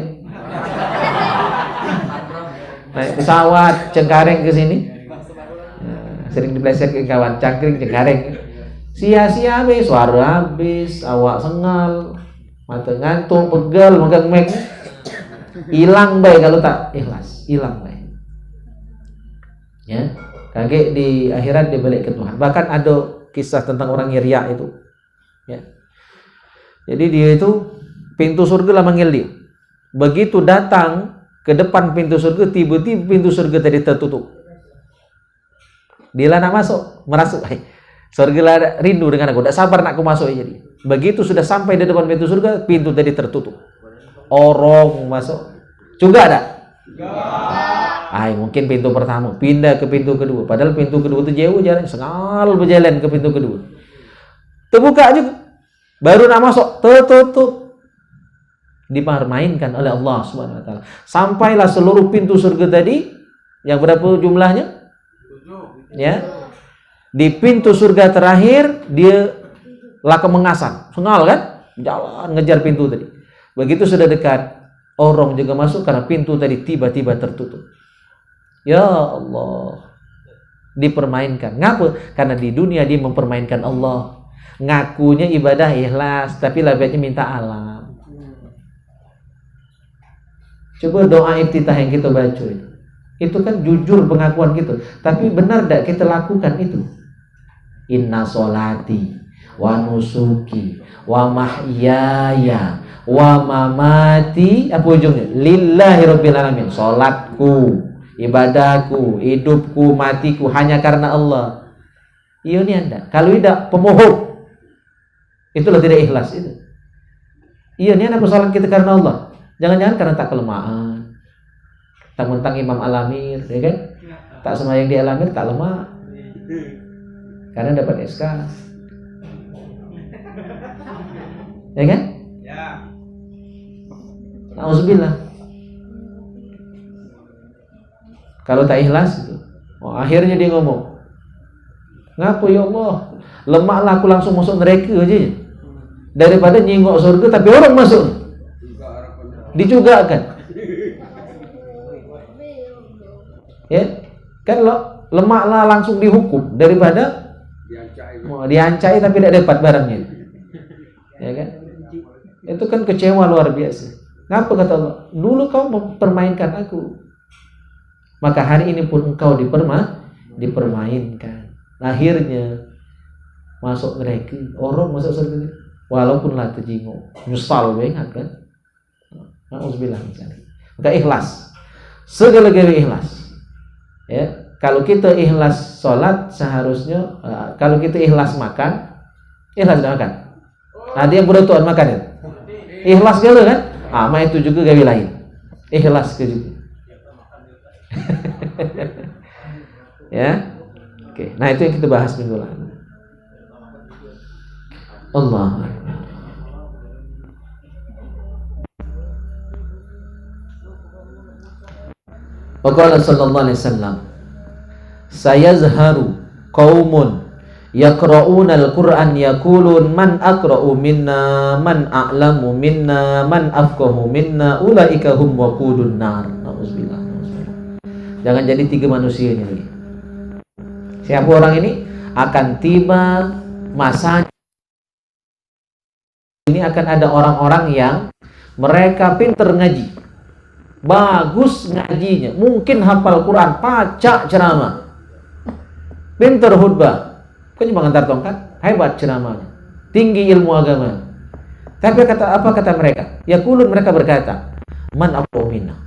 Naik pesawat Cengkareng ke sini. Nah, sering dipleset ke kawan Cangkring Cengkareng. Sia-sia be, suara habis, awak sengal, mata ngantuk, pegel, megang mic. Hilang be kalau tak ikhlas, hilang be. Ya, kaget di akhirat dia balik ke Tuhan. Bahkan ada kisah tentang orang yang riya itu. Ya. Jadi dia itu pintu surga lah manggil dia. Begitu datang ke depan pintu surga, tiba-tiba pintu surga tadi tertutup. Dia lah nak masuk, merasuk. Surga lah rindu dengan aku, tak sabar nak aku masuk aja dia. Begitu sudah sampai di depan pintu surga, pintu tadi tertutup. Orang masuk. Juga ada? Mungkin pintu pertama, pindah ke pintu kedua. Padahal pintu kedua itu jauh jalan, sengal berjalan ke pintu kedua. Terbuka juga. Baru nak masuk, tertutup. Dipermainkan oleh Allah Subhanahu wa taala. Sampailah seluruh pintu surga tadi, yang berapa jumlahnya? Ya. Di pintu surga terakhir dia laka mengasah. Sengal kan? Jalan ngejar pintu tadi. Begitu sudah dekat, orang juga masuk karena pintu tadi tiba-tiba tertutup. Ya Allah, dipermainkan. Ngapa? Karena di dunia dia mempermainkan Allah. Ngakunya ibadah ikhlas, tapi labetnya minta alam. Coba doa iftitah yang kita baca itu kan jujur pengakuan kita. Tapi benar tak kita lakukan itu? Inna solati wa nusuki wa mahyaya wa mamati, apa ujungnya? Lillahi rabbil alamin. Salatku, ibadahku, hidupku, matiku hanya karena Allah. Ini Anda. Kalau tidak, pemohon. Itulah tidak ikhlas itu. Iya, ini apa sholat kita karena Allah? Jangan-jangan karena tak kelemahan. Mentang Imam Al-Amir, ya kan? Tak sembahyang di Al-Amir tak lemah. Karena dapat SK. Ya kan? Ya. Nauzubillah. Kalau tak ikhlas itu. Oh, akhirnya dia ngomong, ngaku ya Allah, lemaklah aku langsung masuk neraka aja. Daripada nyingok surga tapi orang masuk. Dijugakan. Ya, kan lo lemaklah langsung dihukum daripada diancai tapi tidak dapat barangnya. Ya kan? Itu kan kecewa luar biasa. Ngapa kata Allah? Dulu kau mempermainkan aku, maka hari ini pun engkau dipermainkan. Akhirnya masuk neraka. Orang masuk surga walaupun lah terjinguk, nyesal banget kan. Nauzubillah. Maka ikhlas, segala-gala ikhlas. Ya, kalau kita ikhlas sholat seharusnya, kalau kita ikhlas makan, ikhlas makan. Nah, dia beratuan makan ya. Ikhlas gala kan? Ma itu juga gawe lain. Ikhlas ke juga. Ya. Oke. Nah, itu yang kita bahas minggu lalu. Allah. Waqala sallallahu alaihi wasallam, sayazharu qaumun yaqra'una al-Qur'an yaqulun man aqra'u minna man a'lamu minna man afqahu minna ulaika hum waqudun nar. Nauzubillah. Jangan jadi tiga manusia ini lagi. Siapa orang ini? Akan tiba masanya ini akan ada orang-orang yang mereka pintar ngaji, bagus ngajinya, mungkin hafal Quran, pacak ceramah, pintar khutbah, kan cuma ngantar tongkat, hebat ceramahnya, tinggi ilmu agama. Tapi apa kata mereka? Yaqulun, mereka berkata, man aqwa minna,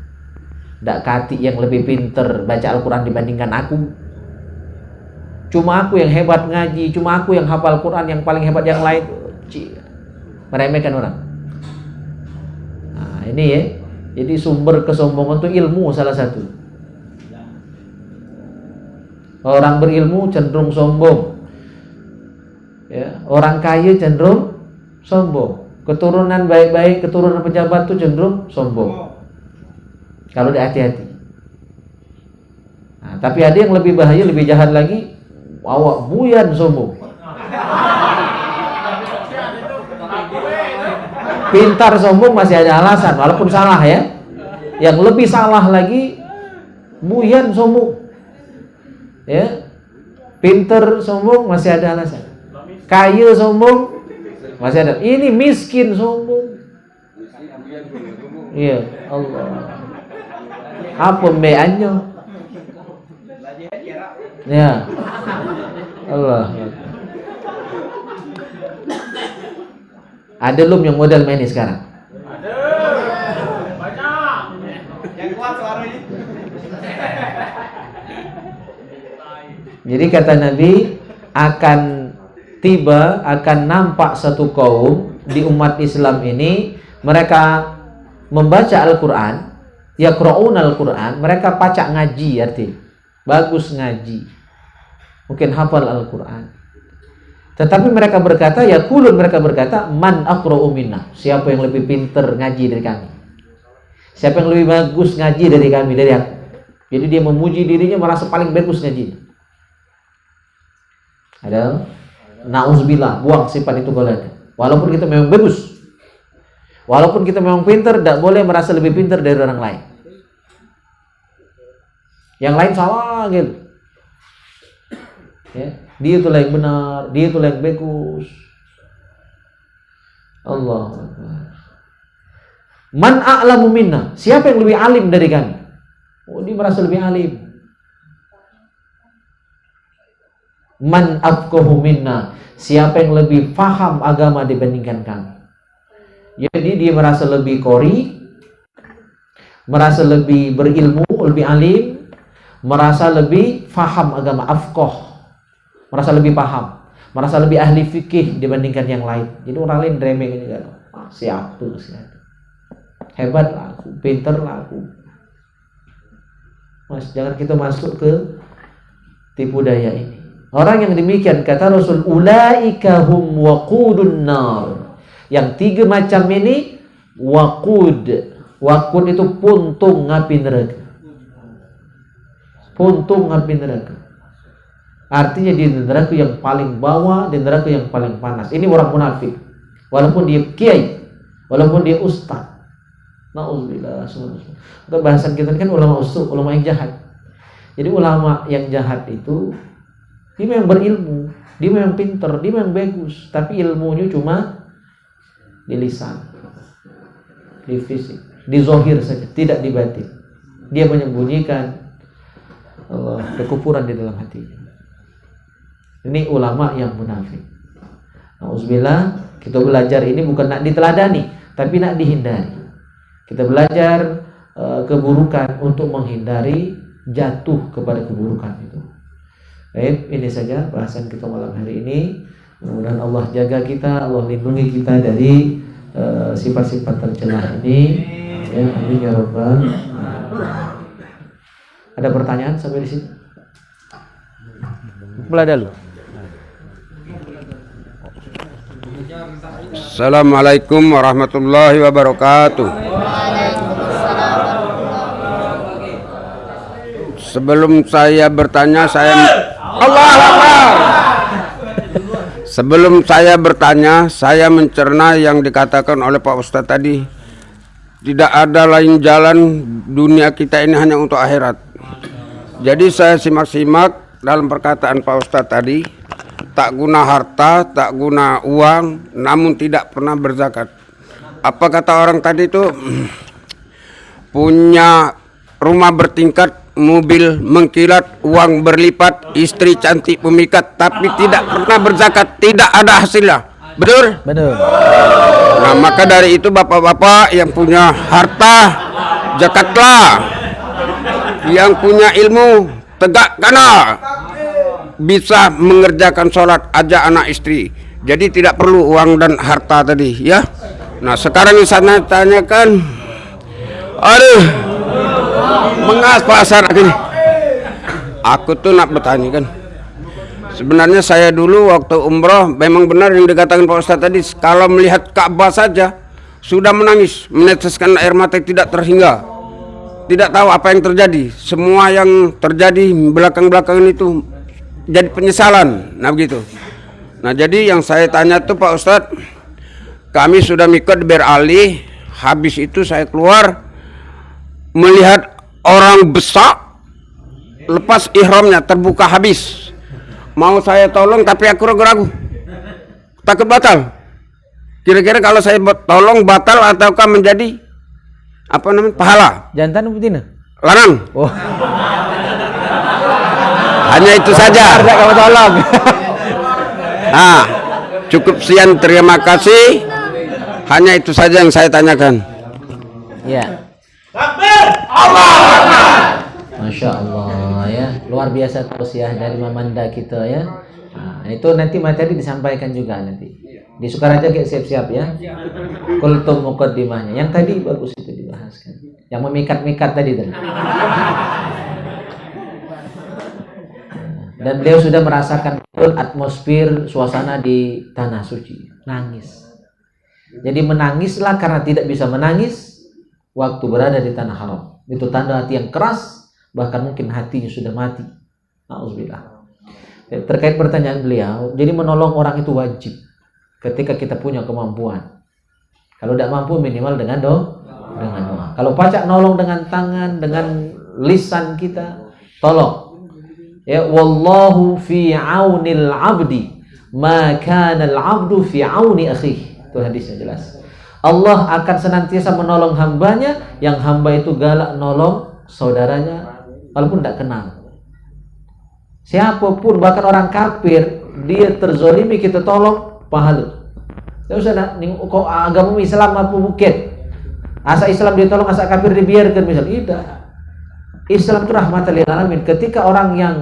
dak kati yang lebih pintar baca Al-Quran dibandingkan aku. Cuma aku yang hebat ngaji, cuma aku yang hafal Quran, yang paling hebat yang lain. Meremehkan orang. Nah, ini ya. Jadi sumber kesombongan itu ilmu salah satu. Orang berilmu cenderung sombong. Ya, orang kaya cenderung sombong. Keturunan baik-baik, keturunan pejabat itu cenderung sombong. Kalau hati-hati. Nah, tapi ada yang lebih bahaya, lebih jahat lagi, awak buyan sombong. Pintar sombong masih ada alasan, walaupun salah ya. Yang lebih salah lagi, buyan sombong. Ya, pintar sombong masih ada alasan. Kaya sombong masih ada. Ini miskin sombong. Iya, Allah. Apa mbeannya? Ya, Allah. Ada belum yang modal main ini sekarang? Ada. Banyak. Yang kuat suaranya. Jadi kata Nabi, akan tiba, akan nampak satu kaum di umat Islam ini, mereka membaca Al-Quran, yaqra'una Al-Quran, mereka pacak ngaji, artinya bagus ngaji, mungkin hafal Al-Quran. Tetapi mereka berkata, yaqulun, mereka berkata, man aqra'u minna, siapa yang lebih pintar ngaji dari kami, siapa yang lebih bagus ngaji dari kami, dari aku. Jadi dia memuji dirinya, merasa paling bagus ngaji. Ada na'udzubillah, buang sifat itu kalau ada. Walaupun kita memang bagus, walaupun kita memang pintar, tidak boleh merasa lebih pintar dari orang lain. Yang lain salah gitu. Ya, dia itulah yang benar, dia itulah yang bagus. Allah Akbar. Man a'lamu minna, siapa yang lebih alim dari kami? Oh, dia merasa lebih alim. Man afqahu minna, siapa yang lebih faham agama dibandingkan kami? Jadi dia merasa lebih qori, merasa lebih berilmu, lebih alim, merasa lebih faham agama, afqah, merasa lebih paham, merasa lebih ahli fikih dibandingkan yang lain. Jadi orang lain remeh juga. Siapa sih? Hebat lah aku, pinter lah aku. Mas, jangan kita masuk ke tipu daya ini. Orang yang demikian kata Rasul, ulaika hum waqudun nar. Yang 3 macam ini waqud. Waqud itu puntung api neraka. Puntung api neraka. Artinya di neraka yang paling bawah, di neraka yang paling panas. Ini orang munafik. Walaupun dia kiai, walaupun dia ustaz. Nauzubillah. Untuk bahasan kita kan ulama usuk, ulama yang jahat. Jadi ulama yang jahat itu dia memang berilmu, dia memang pinter, dia memang bagus, tapi ilmunya cuma di lisan, di fisik, di zahir saja, tidak di batin. Dia menyembunyikan kekufuran di dalam hatinya. Ini ulama yang munafik. Nauzubillah. Kita belajar ini bukan nak diteladani, tapi nak dihindari. Kita belajar keburukan untuk menghindari jatuh kepada keburukan itu. Baik, ini saja bahasan kita malam hari ini. Mudah-mudahan Allah jaga kita, Allah lindungi kita dari sifat-sifat tercela ini. Ya, amin ya rabbal alamin. Ada pertanyaan sampai di sini? Mulai dulu. Assalamualaikum warahmatullahi wabarakatuh. Sebelum saya bertanya, Allahu Akbar. Sebelum saya bertanya, saya mencerna yang dikatakan oleh Pak Ustadz tadi. Tidak ada lain jalan, dunia kita ini hanya untuk akhirat. Jadi saya simak-simak dalam perkataan Pak Ustadz tadi. Tak guna harta, tak guna uang, namun tidak pernah berzakat. Apa kata orang tadi itu? Punya rumah bertingkat, mobil mengkilat, uang berlipat, istri cantik pemikat, tapi tidak pernah berzakat, tidak ada hasilnya. Betul? Betul. Nah, maka dari itu bapak-bapak yang punya harta, zakatlah. Yang punya ilmu, tegakkanlah. Bisa mengerjakan sholat, ajak anak istri. Jadi tidak perlu uang dan harta tadi, ya. Nah, sekarang di sana tanyakan, aduh, mengapa pasar ini? Aku tuh nak bertanya kan. Sebenarnya saya dulu waktu umroh memang benar yang dikatakan Pak Ustadz tadi. Kalau melihat Ka'bah saja sudah menangis, meneteskan air mata tidak terhingga. Tidak tahu apa yang terjadi. Semua yang terjadi belakang-belakangan itu jadi penyesalan. Nah begitu. Nah jadi yang saya tanya tuh Pak Ustadz, kami sudah mikot di Bir Ali. Habis itu saya keluar melihat orang besar lepas ihramnya terbuka habis. Mau saya tolong tapi aku ragu-ragu, takut batal. Kira-kira kalau saya tolong batal ataukah menjadi apa namanya pahala? Jantan atau betina? Lanang. Oh. Hanya itu saja. Tidak kamu tolong. Nah, cukup sekian, terima kasih. Hanya itu saja yang saya tanyakan. Ya. Takbir! Allah Akbar! Masya Allah ya, luar biasa terus ya dari Mamanda kita ya. Nah, itu nanti materi disampaikan juga nanti. Di Sukaraja kayak siap-siap ya. Kultum muqaddimahnya. Yang tadi bagus itu dibahaskan. Yang memikat-mikat tadi tuh. Dan beliau sudah merasakan atmosfer suasana di tanah suci. Nangis. Jadi menangislah karena tidak bisa menangis waktu berada di tanah haram. Itu tanda hati yang keras, bahkan mungkin hatinya sudah mati. Nauzubillah. Terkait pertanyaan beliau, jadi menolong orang itu wajib ketika kita punya kemampuan. Kalau tidak mampu minimal dengan doa. Kalau pacak nolong dengan tangan, dengan lisan kita, tolong. Ya, wallahu fi aunil abdi ma kana al abdu fi auni akhihi. Itu hadisnya jelas. Allah akan senantiasa menolong hambanya yang hamba itu galak nolong saudaranya walaupun tidak kenal. Siapapun, bahkan orang kafir, dia terzolimi kita tolong, pahala. Ya usah nak kok agama Islam apa bukit. Asa Islam ditolong, asa kafir dibiarkan misal. Tidak. Islam itu rahmatan lil alamin. Ketika orang yang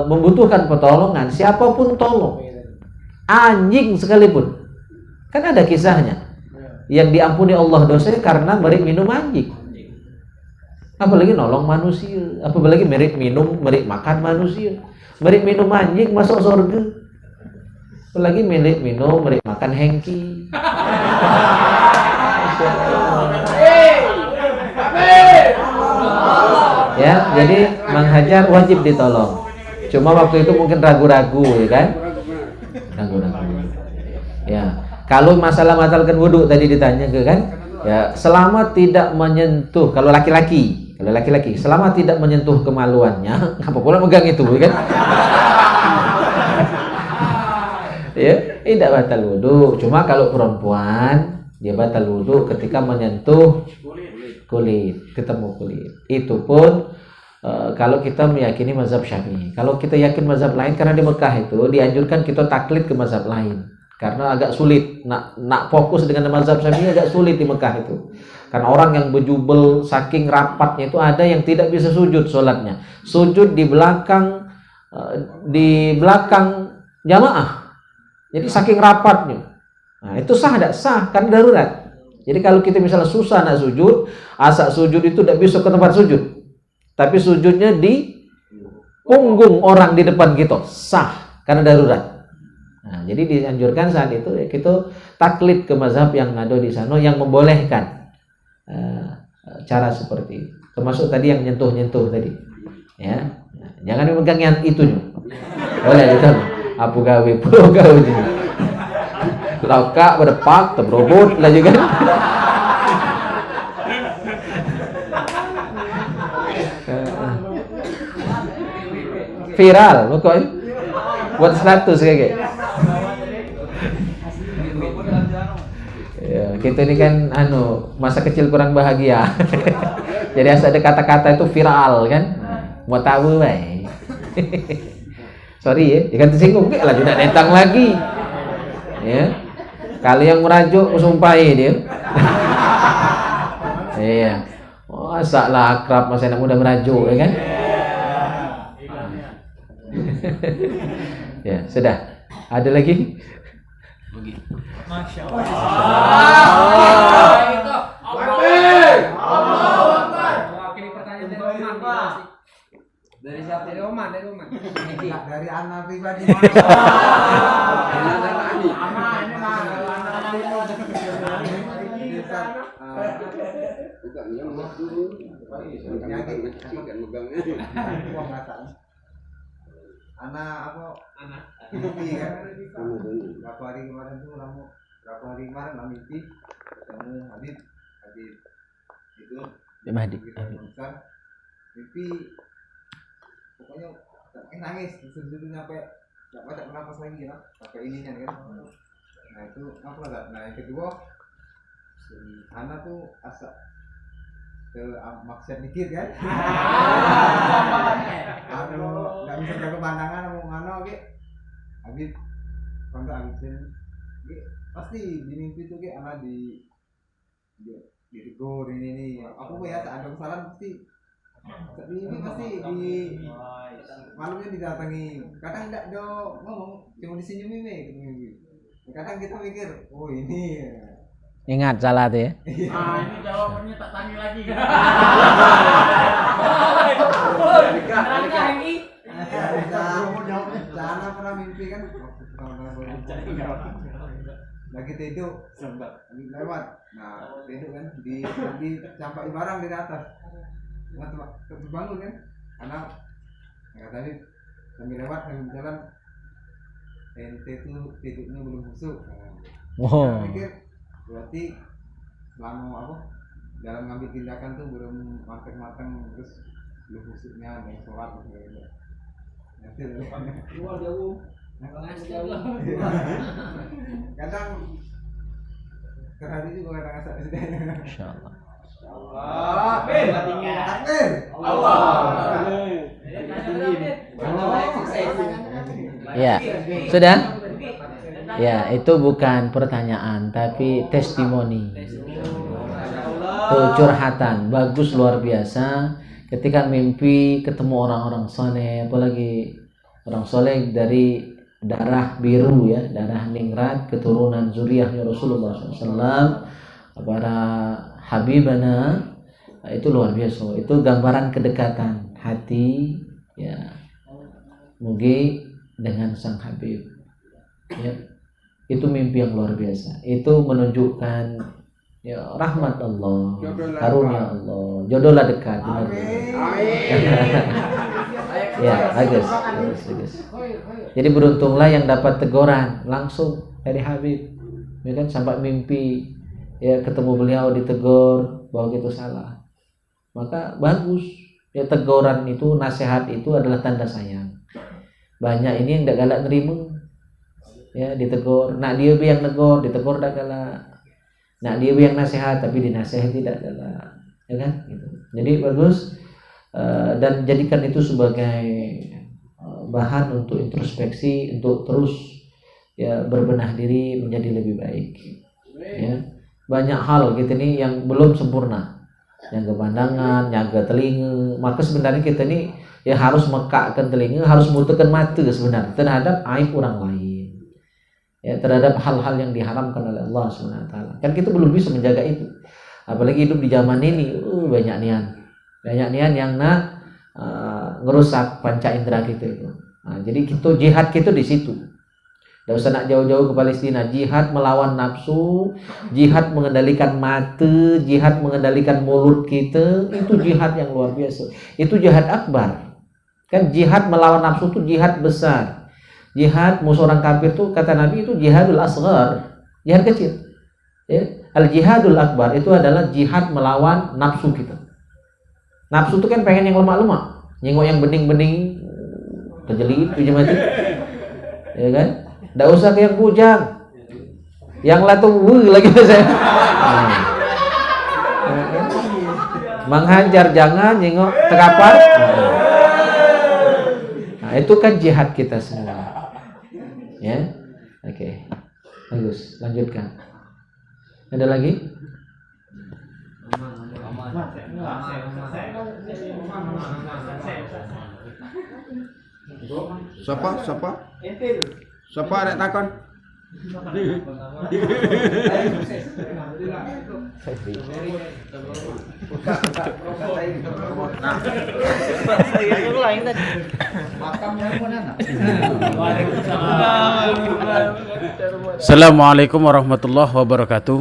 membutuhkan pertolongan, siapapun tolong. Anjing sekalipun. Kan ada kisahnya. yang diampuni Allah dosanya karena merik minum anjing. Apalagi nolong manusia, apalagi merik minum, merik makan manusia, merik minum anjing masuk surga. Apalagi merik minum, merik makan hengki. Ya, jadi Mang Hajar wajib ditolong. Cuma waktu itu mungkin ragu-ragu, ya kan? Ragu-ragu. Ya, kalau masalah batalkan wudhu tadi ditanya ke kan? Ya, selama tidak menyentuh, kalau laki-laki, selama tidak menyentuh kemaluannya, apa pula megang itu, kan? Ya, tidak batal wudhu. Cuma kalau perempuan, dia batal wudhu ketika menyentuh kulit, ketemu kulit. Itu pun kalau kita meyakini mazhab Syafi'i. Kalau kita yakin mazhab lain, karena di Mekah itu dianjurkan kita taklid ke mazhab lain. Karena agak sulit nak fokus dengan mazhab Syafi'i, agak sulit di Mekah itu. Karena orang yang berjubel saking rapatnya itu ada yang tidak bisa sujud sholatnya. Sujud di belakang jamaah. Jadi saking rapatnya. Nah, itu sah tidak sah? Kan darurat. Jadi kalau kita misalnya susah nak sujud, asak sujud itu tidak bisa ke tempat sujud. Tapi sujudnya di punggung orang di depan kita, sah karena darurat. Nah, jadi dianjurkan saat itu ya, kita taklid ke mazhab yang ada di sana yang membolehkan cara seperti itu. Termasuk tadi yang nyentuh-nyentuh tadi. Ya. Nah, jangan memegang yang itunya. Boleh itu. Apa gawe pulau gawe ini. Lauka berdepak terberobot lah juga. Viral pokoknya. Buat status kayak ya, kita ini kan masa kecil kurang bahagia. Jadi asal ada kata-kata itu viral kan. Mau tahu baik. Sorry ya, jangan tersinggung lah sudah datang lagi. Ya. Kalau yang merajuk sumpahi dia. Iya. Masa lah akrab masa anak muda merajuk ya kan? Ya, sudah. Ada lagi? Masya Allah. Mewakili pertanyaan dari Oman. Dari siapa? Dari Oman. Dari anak pribadi. Anak mimpi kan berapa hari kemarin lah mimpi ketemu Habib itu mimpi pokoknya nangis dulu sampai nggak baca nafas lagi lah sampai ininya kan. Nah itu apa lah. Nah yang kedua anak tuh asa ke maksud dikit kan. Nggak bisa jaga pandangan mau mana oke. Habis kontak habisin. Pasti di mimpi tuh kayak anak di tegur ini aku ya ada kesalahan pasti ini pasti di malamnya didatangi. Kadang enggak do ngomong cuma disenyumin kadang kita mikir oh ini Ingat salah tuh ya. Ah, ini jawabannya tak tanya lagi. Jangan pernah mimpi kan? Lagi tidur, lewat. Nah, tidur kan di campai barang di atas. Terbangun kan? Karena tadi sambil lewat sambil jalan, ente tuh tidurnya belum busuk. Wow. Pikir berarti selama dalam ngambil tindakan tuh belum matang terus belum busuknya yang sholat gitu. Keluar jauh. Kadang terhari juga kadang asal Insyaallah. Ya, sudah? Ya, itu bukan pertanyaan tapi testimoni. Itu curhatan, bagus luar biasa. Ketika mimpi ketemu orang-orang soleh, apalagi orang soleh dari darah biru ya, darah ningrat, keturunan zuriyahnya Rasulullah SAW. para habibana, itu luar biasa. Itu gambaran kedekatan hati ya mugi dengan sang habib ya. Itu mimpi yang luar biasa. Itu menunjukkan ya rahmat Allah, karunia Allah, jodohlah dekat. Ya, bagus. Jadi beruntunglah yang dapat teguran langsung dari Habib, ya kan, sampai mimpi ya ketemu beliau ditegur bahwa itu salah. Maka bagus. Ya teguran itu, nasihat itu adalah tanda sayang. Banyak ini yang tidak galak nerima. Ya ditegur, nak dia yang negur, ditegur dak galak. Nak dia yang nasihat tapi dinasihati tidak galak. Ya kan? Gitu. Jadi bagus. Dan jadikan itu sebagai bahan untuk introspeksi, untuk terus ya berbenah diri menjadi lebih baik. Ya. Banyak hal kita ini yang belum sempurna, yang ke pandangan, yang ke telinga. Maka sebenarnya kita ini ya harus mekakkan telinga, harus mutukan mata sebenarnya terhadap aib orang lain, ya terhadap hal-hal yang diharamkan oleh Allah SWT. Kan kita belum bisa menjaga itu, apalagi hidup di zaman ini. Banyak nian yang ngerusak panca indera kita itu. Jadi kita jihad kita di situ. Tidak usah nak jauh-jauh ke Palestina. Jihad melawan nafsu, jihad mengendalikan mata, jihad mengendalikan mulut kita. Itu jihad yang luar biasa. Itu jihad akbar. Kan jihad melawan nafsu itu jihad besar. Jihad musuh orang kafir itu kata Nabi itu jihadul asghar, jihad kecil. Ya. Al jihadul akbar itu adalah jihad melawan nafsu kita. Nafsu itu kan pengen yang lemak-lemak, nyengok yang bening-bening, terjeli itu mati, ya kan? Tidak usah ke yang bujang, yang latu lagi saya. Menghajar jangan nyengok terkapar. Nah, itu kan jihad kita semua, ya. Oke, bagus, lanjutkan. Ada lagi? Siapa ada takon? Assalamualaikum warahmatullahi wabarakatuh.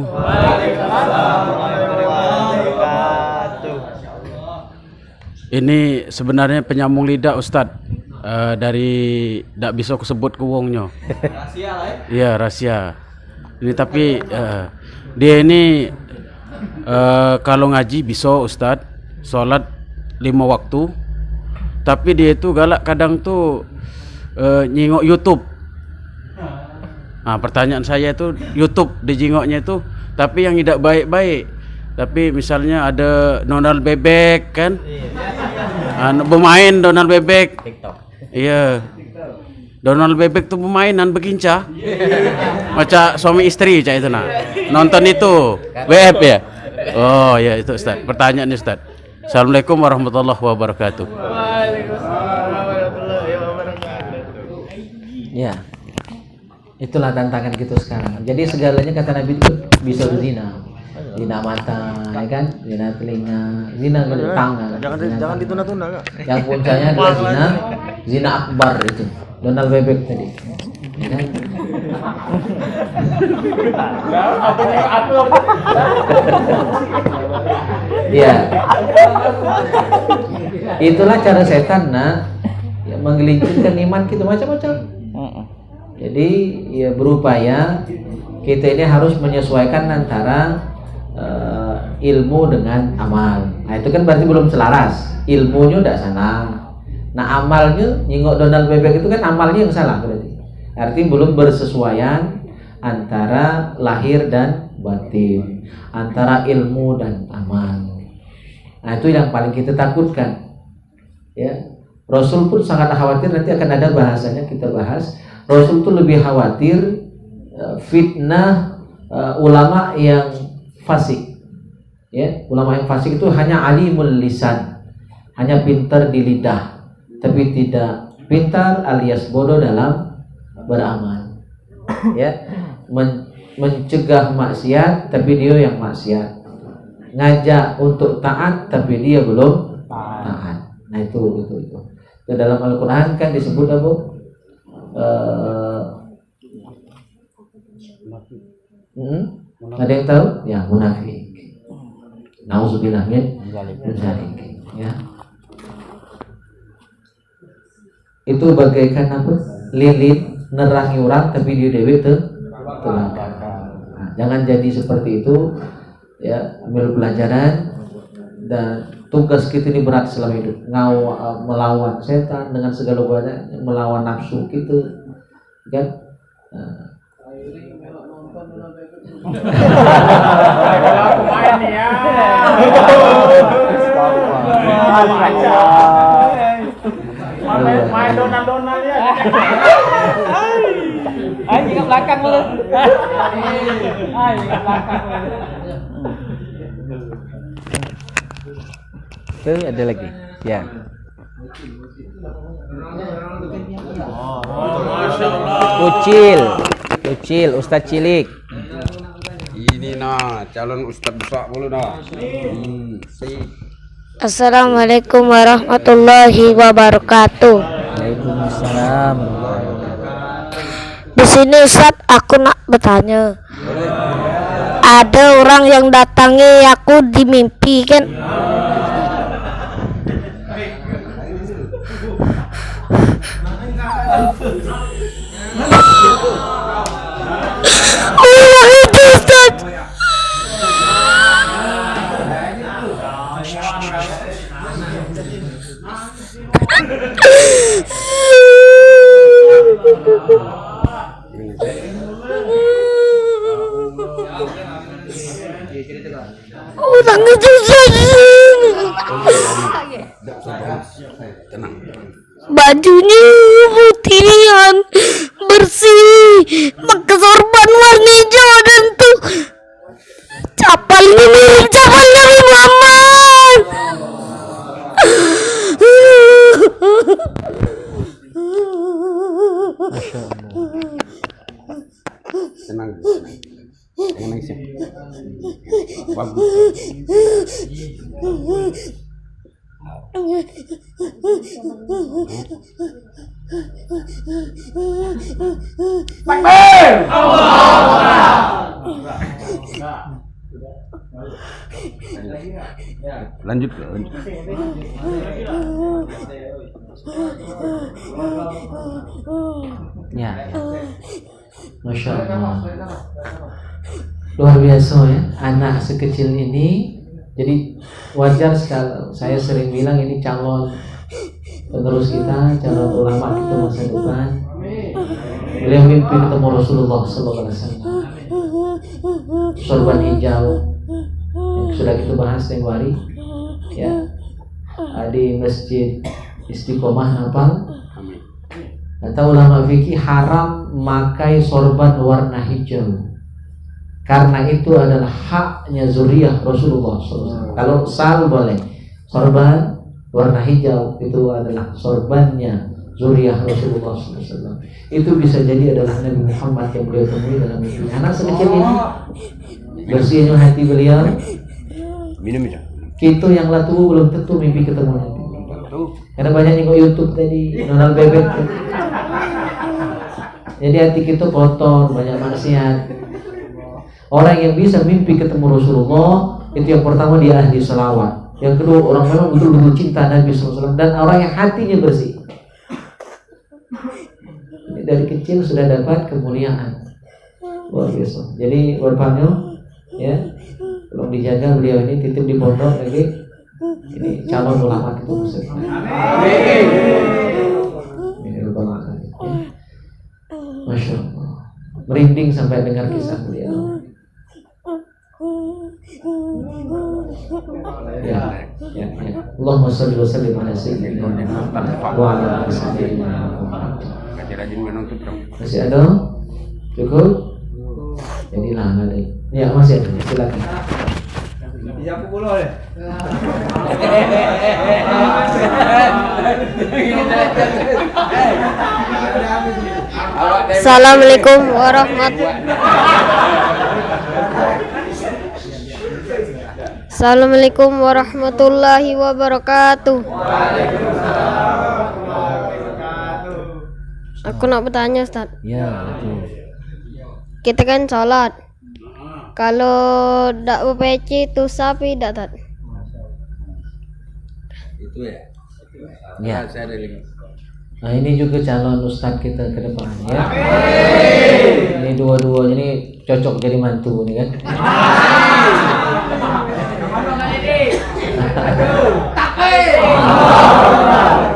Ini sebenarnya penyambung lidah Ustadz, dari tidak bisa aku sebut ke wongnya. Rahasia lah ya? Iya rahasia. Ini tapi dia ini kalau ngaji bisa Ustadz, sholat 5 waktu. Tapi dia itu galak kadang tuh nyingok YouTube. Nah pertanyaan saya itu YouTube dijingoknya itu, tapi yang tidak baik-baik. Tapi misalnya ada Donald Bebek kan, pemain Donald Bebek, TikTok. Iya, Donald Bebek tuh pemainan beginca, macam suami istri cak itu nah. Nonton itu, WF ya. Oh ya itu Ustaz. Pertanyaannya Ustaz. Assalamualaikum warahmatullahi wabarakatuh. Waalaikumsalam warahmatullahi wabarakatuh. Ya, itulah tantangan kita sekarang. Jadi segalanya kata Nabi itu bisa berzina. Zina mata, ya kan? Zina telinga, zina tangan. Jangan ditunda-tunda, Kak. Yang puncaknya adalah zina akbar itu. Donald Bebek tadi. Ya kan? Iya. Itulah cara setan ya, menggelincirkan iman kita macam-macam. Jadi ya berupaya kita ini harus menyesuaikan antara ilmu dengan amal. Nah itu kan berarti belum selaras. Ilmunya udah sana. Nah amalnya nyingok Donald Bebek itu kan amalnya yang salah berarti. Artinya belum bersesuaian antara lahir dan batin, antara ilmu dan amal. Nah itu yang paling kita takutkan. Ya, Rasul pun sangat khawatir, nanti akan ada bahasanya kita bahas. Rasul itu lebih khawatir fitnah ulama yang fasik. Ya, ulama yang fasik itu hanya alimul lisan, hanya pintar di lidah, tapi tidak pintar alias bodoh dalam beramal. Ya, mencegah maksiat tapi dia yang maksiat, ngajak untuk taat tapi dia belum taat. Nah itu dalam Al-Quran kan disebut apa? Ada yang tahu? Ya, munafik. Nauzubillah min dzalik. Ya. Itu bagaikan apa? Lilin nerangi orang tapi dia dewe terbakar. Nah, jangan jadi seperti itu. Ya, ambil pelajaran. Dan tugas kita ini berat selama hidup. Melawan setan dengan segala upaya, melawan nafsu gitu, kan? Aku main nih ya. Main donal ya. Ayo ke belakang lu. Ayo ke belakang lu. Itu ada lagi. Ya. Kucil, Ustadz Cilik. Ini nah calon ustadz besar dulu nah. Assalamualaikum warahmatullahi wabarakatuh. Waalaikumsalam. Di sini Ustaz, aku nak bertanya. Ada orang yang datangi aku di mimpi kan? Oh itu Ustaz. Oh nangis Ustaz. Bajunya putihan bersih, pakai sorban warna hijau dan tuh capalnya mirip capal Nabi Muhammad. Tenang. Jangan nangis ya. Bagus. Lanjut. Ya. Masya Allah. Luar biasa ya, anak sekecil ini. Jadi wajar sekali. Saya sering bilang ini calon penerus kita, calon ulama kita masa depan. Beliau mimpi ketemu Rasulullah SAW. Sorban hijau yang sudah kita bahas tempoh hari, ya, di Masjid Istiqomah Napal. Kata ulama fikih haram memakai sorban warna hijau. Karena itu adalah haknya zuriyah Rasulullah SAW. Kalau sal boleh, sorban warna hijau itu adalah sorbannya zuriyah Rasulullah SAW. Itu bisa jadi adalah Nabi Muhammad yang beliau temui dalam mimpi. Anak sekecil ini bersihnya hati beliau. Minum ya. Kita yang latu belum tentu mimpi ketemu Nabi. Karena banyak yang YouTube tadi nonal bebek. Jadi hati kita kotor, banyak maksiat. Orang yang bisa mimpi ketemu Rasulullah itu yang pertama dia ahli salawat, yang kedua orang memang betul-betul cinta Nabi SAW, dan orang yang hatinya bersih. Ini dari kecil sudah dapat kemuliaan luar biasa. Jadi berpanggil ya, kalau dijaga beliau ini titip di pondok lagi. Ini calon ulama itu Ustaz. Ini ulama kan. Masya Allah, merinding sampai dengar kisah beliau. Ya. Allahumma shalli wa sallim ala sayyidina Muhammad wa ala ali sayyidina Muhammad. Masih ada? Cukup? Jadilah ada. Ya, masih ada. Silakan. Iya, aku boleh. Assalamualaikum warahmatullahi Assalamualaikum warahmatullahi wabarakatuh. Aku nak bertanya Ustaz. Ya, betul. Kita kan sholat. Kalau tak berpeci itu sapi tak Ustaz? Itu ya. Ya. Saya ada link. Nah, ini juga calon ustaz kita ke depan ya. Ini dua-duanya ini cocok jadi mantu nih kan.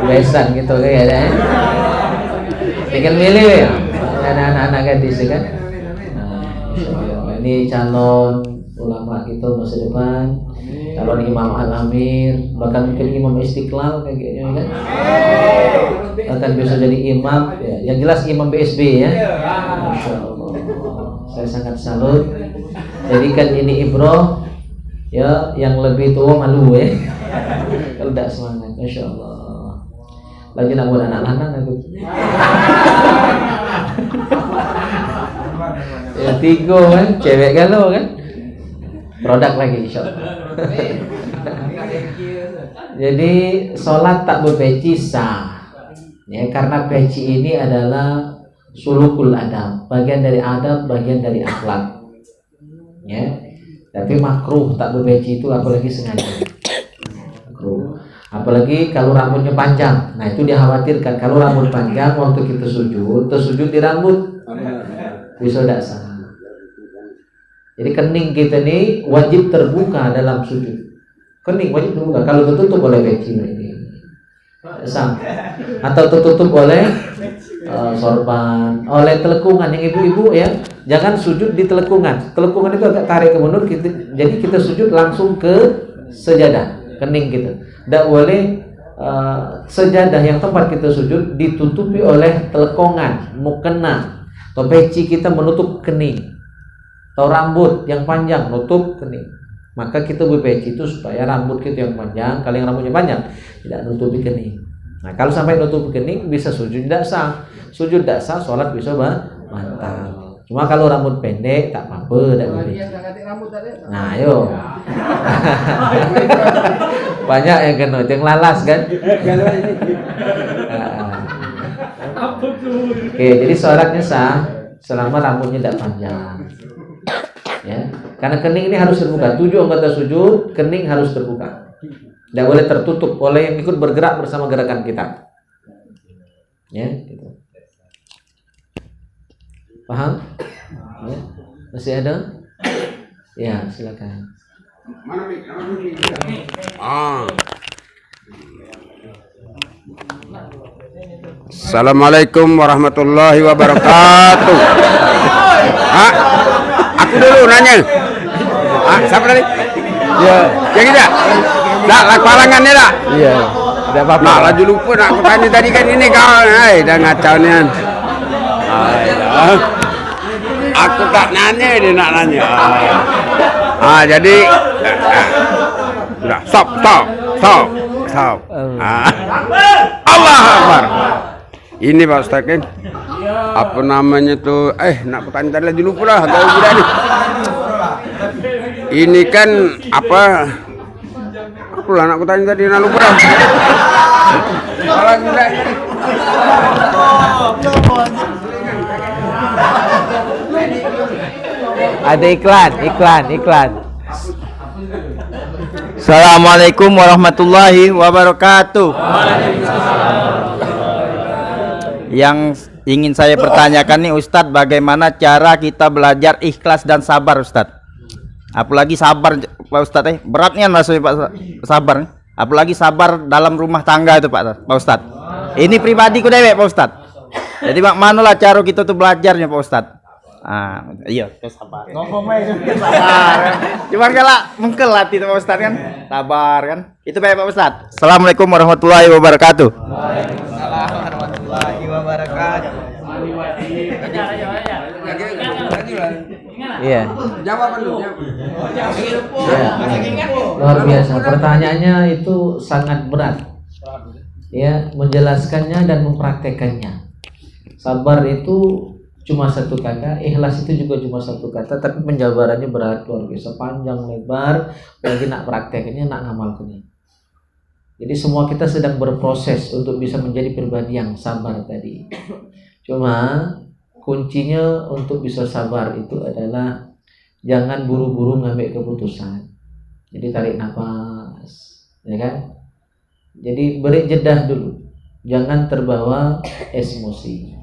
Besan gitu kayak ada. Tinggal milih ya. Ada anak-anak gadis kan. Nah, ini calon ulama kita masa depan. Calon Imam Al-Amir, bahkan mungkin Imam Istiqlal kayaknya kan. Akan bisa jadi imam ya. Yang jelas imam BSB ya. Masya Allah. Saya sangat salut. Jadikan ini ibroh ya, yang lebih tua malu ya. Kalau tidak semangat, Masya Allah. Lagi nak buat anak lanang aku. Ya tiga kan, cewek galau kan. Produk lagi insya Allah. Jadi sholat tak berpeci sah. Ya, karena peci ini adalah sulukul adab, bagian dari adab, bagian dari akhlak. Ya, tapi makruh tak berpeci itu, apalagi sengaja. Makruh. Apalagi kalau rambutnya panjang. Nah, itu dikhawatirkan kalau rambut panjang waktu kita sujud, tersujud di rambut, bisa tidak sah. Jadi kening kita nih wajib terbuka dalam sujud. Kening wajib terbuka. Kalau tertutup oleh peci ini. Sang. Atau tertutup oleh sorban, oleh telekungan yang ibu-ibu ya, jangan sujud di telekungan. Telekungan itu agak tarik ke mundur, jadi kita sujud langsung ke sejadah, kening kita. Tidak boleh sejadah yang tempat kita sujud ditutupi oleh telekongan, mukena, atau peci kita menutup kening, atau rambut yang panjang nutup kening. Maka kita berpeci itu supaya rambut kita yang panjang, kalau yang rambutnya panjang tidak nutupi kening. Nah, kalau sampai nutupi kening bisa sujud tidak sah. Sujud tidak sah, sholat bisa batal. Cuma kalau rambut pendek tak apa-apa, tidak berpeci. Nah, ayo. Banyak yang kena, yang lalas kan. Oke, jadi sholatnya sah selama rambutnya tidak panjang. Ya, karena kening ini harus terbuka. 7 anggota sujud, kening harus terbuka. Tidak boleh tertutup oleh yang ikut bergerak bersama gerakan kita. Ya, gitu. Paham? Ya. Masih ada? Ya, silakan. Assalamualaikum warahmatullahi wabarakatuh. Aku dulu nanya. Siapa tadi? Ya, yang tidak. Nak laparangannya tak? Iya. Tidak apa-apa. Nak laju lupa nak aku tanya tadi kan ini kawan. Dah ngacau ni kan. Aku tak nanya, dia nak nanya. Jadi sudah stop. Allah Akbar. Ini Pak Ustaz kan. Apa namanya tuh? Nak bertanya tadi lagi lupa lah. Tahu tidak ni. Ini kan apa? Aku lah nak bertanya tadi nak lupa dah. Kalau tidak. Ada iklan. Assalamualaikum warahmatullahi wabarakatuh. Yang ingin saya pertanyakan nih Ustadz, bagaimana cara kita belajar ikhlas dan sabar Ustadz? Apalagi sabar Pak Ustadz, beratnya rasanya Pak sabar. Apalagi sabar dalam rumah tangga itu Pak Ustadz. Ini pribadiku dewek Pak Ustadz. Jadi mana lah cara kita tuh belajarnya Pak Ustadz? Iya, sabar. Ngomong aja sabar. Cuman kalau mungkin latih Pak Ustadz kan, sabar kan. Itu baik Pak Ustadz. Assalamualaikum warahmatullahi wabarakatuh. Waalaikumsalam warahmatullahi wabarakatuh. Iya. Jawaban dulu. Luar biasa. Pertanyaannya itu sangat berat. Ya, menjelaskannya dan mempraktekannya. Sabar itu cuma satu kata, ikhlas itu juga cuma satu kata, tapi penjabarannya berat luar biasa, panjang lebar, lagi nak prakteknya, nak ngamalkannya. Jadi semua kita sedang berproses untuk bisa menjadi pribadi yang sabar tadi. Cuma kuncinya untuk bisa sabar itu adalah jangan buru-buru ngambil keputusan. Jadi tarik nafas, ya kan? Jadi beri jeda dulu, jangan terbawa emosi.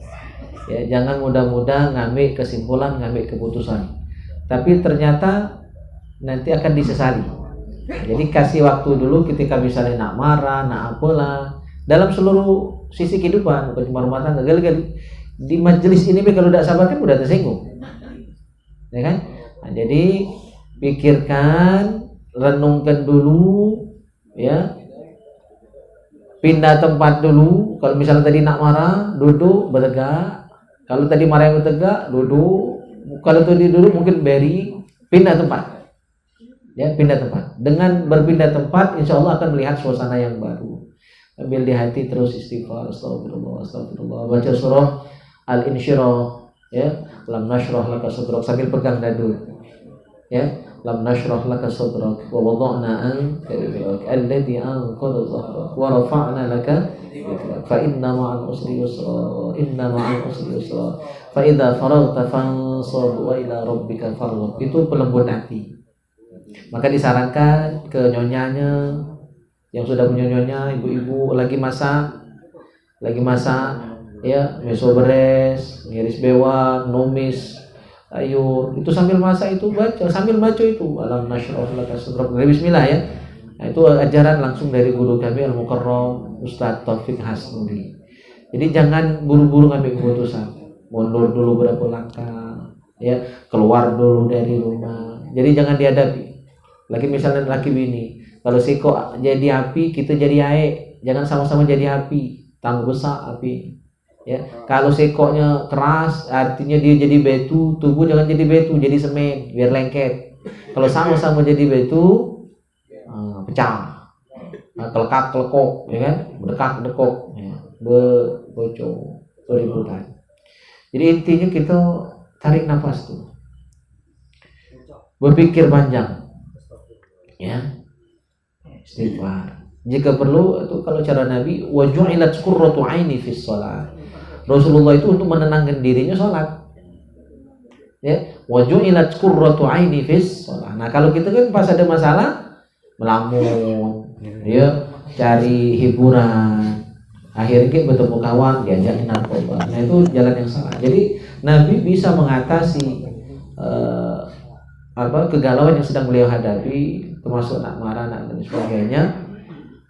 Ya, jangan mudah-mudah ngambil kesimpulan, ngambil keputusan. Tapi ternyata nanti akan disesali. Jadi kasih waktu dulu ketika misalnya nak marah, nak apalah. Dalam seluruh sisi kehidupan, bukan cuma rumah tangga, gali-gali. Di majelis ini kalau tidak sabar kan udah tersinggung. Ya kan? Nah, jadi pikirkan, renungkan dulu, ya. Pindah tempat dulu. Kalau misalnya tadi nak marah, duduk bertegak. Kalau tadi marah yang bertegak, duduk. Kalau tadi duduk mungkin beri, pindah tempat. Ya, pindah tempat. Dengan berpindah tempat, insya Allah akan melihat suasana yang baru. Ambil di hati terus istighfar, astagfirullah, astagfirullah. Baca surah Al-Insyirah, ya. Lam nashrah laka sadrak, sambil pegang dadu. Ya, lam nashrah laka sadrak wa wada'na anka dhikrak alladhi anqadha dhahrak wa rafa'na laka dhikrak fa inna ma'al usri yusra inna ma'al usri yusra fa idza faraghta fansab wa ila rabbika farghab. Itu pelembut hati. Maka disarankan ke nyonyanya yang sudah punya nyonya, ibu-ibu lagi masak, ya, meso beres, ngiris bewang, numis sayur, itu sambil masak itu sambil baca itu alam nashrah laka sadrak dari bismillah, ya. Nah, itu ajaran langsung dari guru kami Al-Mukarram Ustaz Taufik Hasnudi. Jadi jangan buru-buru ngambil keputusan, mundur dulu berapa langkah, ya, keluar dulu dari rumah. Jadi jangan dihadapi. Lagi misalnya laki bini, kalau siko jadi api, kita jadi air, jangan sama-sama jadi api, tangguh besar api. Ya, kalau sekoknya keras, artinya dia jadi batu, tubuh jangan jadi batu, jadi semen, biar lengket. Kalau sama-sama jadi batu, pecah, kelekak kelekok, ya kan, berdekak dekok, ya, bocor, beributan. Jadi intinya kita tarik nafas tuh, berpikir panjang, ya, istighfar. Jika perlu itu kalau cara Nabi, wa ju'ilat qurratu aini fis shalah. Rasulullah itu untuk menenangkan dirinya sholat, ya, wa ju'ilat qurratu aini fis shalah. Nah, kalau kita kan pas ada masalah melamun, ya, cari hiburan, akhirnya kita bertemu kawan diajakin narkoba. Nah, itu jalan yang salah. Jadi Nabi bisa mengatasi kegalauan yang sedang beliau hadapi, termasuk nak marah, nak dan sebagainya.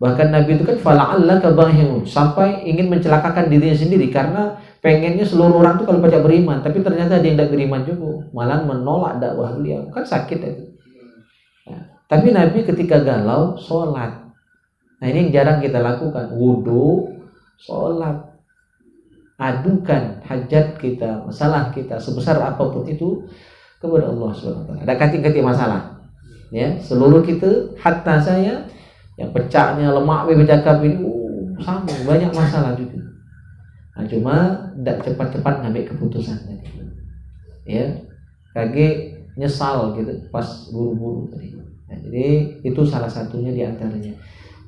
Bahkan Nabi itu kan fala'allaka bahiun, sampai ingin mencelakakan dirinya sendiri karena pengennya seluruh orang itu kalau baca beriman, tapi ternyata ada yang tidak beriman juga, malah menolak dakwah beliau, kan sakit itu. Nah, tapi Nabi ketika galau sholat. Nah, ini yang jarang kita lakukan, wudu, sholat, adukan hajat kita, masalah kita sebesar apapun itu kepada Allah SWT. Ada kating-kating masalah, ya, seluruh kita, hatta saya yang pecahnya lemak bercakap ini sama banyak masalah juga. Nah, cuma tidak cepat-cepat ngambil keputusan tadi, ya, kage nyesal gitu pas buru-buru tadi. Nah, jadi itu salah satunya diantaranya.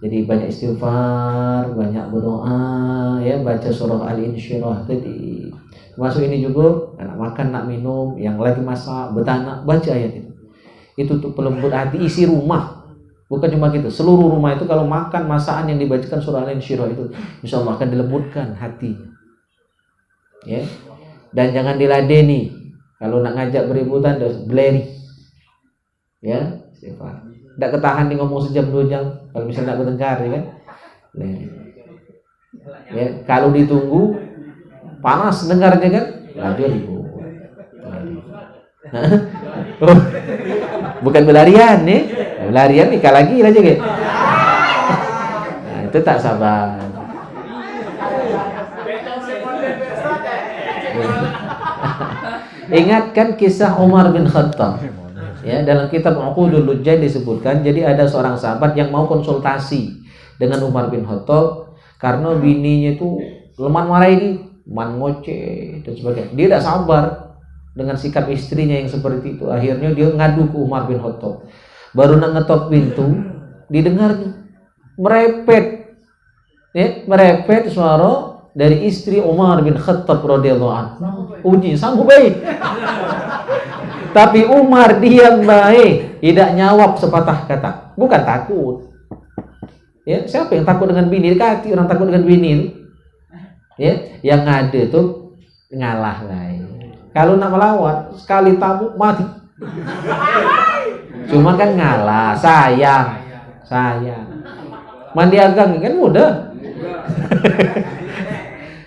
Jadi banyak istighfar, banyak berdoa, ya, baca surah Al-Insyirah tadi. Masuk ini juga nak makan, nak minum, yang lagi masak, betanak, baca ayat itu. Itu tuh pelembut hati, isi rumah. Bukan cuma gitu, seluruh rumah itu kalau makan masakan yang dibacakan surah Al-Insyirah itu, insya Allah akan dilembutkan hatinya, ya. Dan jangan diladeni. Kalau nak ngajak beributan, beleri, ya, istighfar. Tidak ketahan di ngomong sejam 2 jam. Kalau misalnya nak bertengkar, ya kan, beleri. Ya, kalau ditunggu panas dengarnya kan, lanjut ribut. Bukan berlarian nih, berlarian nikah lagi aja gitu. Nah, itu tak sabar. Ingatkan kisah Umar bin Khattab. Ya, dalam kitab Uqudul Lujjah disebutkan, jadi ada seorang sahabat yang mau konsultasi dengan Umar bin Khattab karena bininya itu lemah marah ini, man ngoceh dan sebagainya. Dia tidak sabar dengan sikap istrinya yang seperti itu. Akhirnya dia ngadu ke Umar bin Khattab. Baru nak ngetok pintu, didengarnya merepet, ya, merepet suara dari istri Umar bin Khattab radhiyallahu anhu. Uji sama baik. Tapi Umar diam baik, tidak nyawab sepatah kata. Bukan takut. Ya, siapa yang takut dengan bini? Dekati orang takut dengan bini. Ya, yang ada tuh ngalah lah. Kalau nak melawan, sekali tamu mati. Cuma kan ngalah, sayang. Mandi agang kan mudah.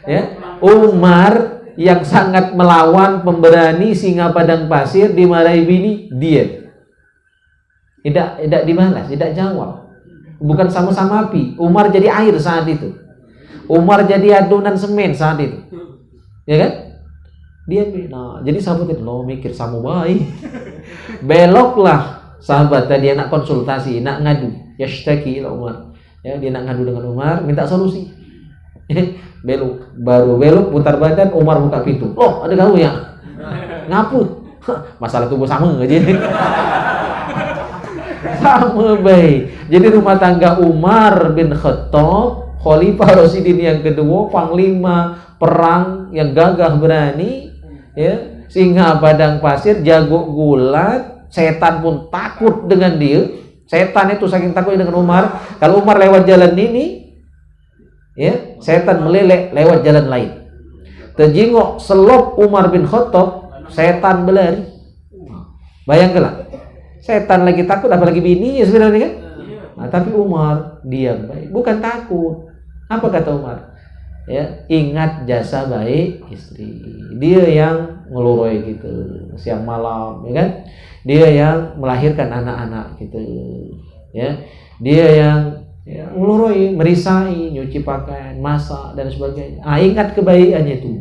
Ya, Umar yang sangat melawan, pemberani, singa padang pasir, dimarahi bini, diam. Tidak dibalas, tidak jawab. Bukan sama-sama api. Umar jadi air saat itu. Umar jadi adonan semen saat itu. Ya kan? Dia nah, jadi sahabat itu mikir sama baik. Beloklah sahabat tadi nak konsultasi, nak ngadu, yashtaki ila Umar. Ya, dia nak ngadu dengan Umar, minta solusi. Belok, baru belok putar badan, Umar buka pintu. Oh, ada kamu ya? Ngapu. Masalah tubuh sama aja. Sama baik. Jadi rumah tangga Umar bin Khattab, Khalifah Rasyidin yang kedua, panglima perang yang gagah berani, ya, singa padang pasir, jago gulat, setan pun takut dengan dia. Setan itu saking takutnya dengan Umar, kalau Umar lewat jalan ini, ya, setan meleleh lewat jalan lain. Terjingok selop Umar bin Khattab, setan berlari. Bayangkanlah, setan lagi takut apalagi bininya sebenarnya kan. Nah, tapi Umar diam baik, bukan takut. Apa kata Umar? Ya, ingat jasa baik istri. Dia yang ngeluroi gitu siang malam, ya kan? Dia yang melahirkan anak-anak gitu. Ya. Dia yang ngeluroi, merisai, nyuci pakaian, masak dan sebagainya. Ingat kebaikannya itu.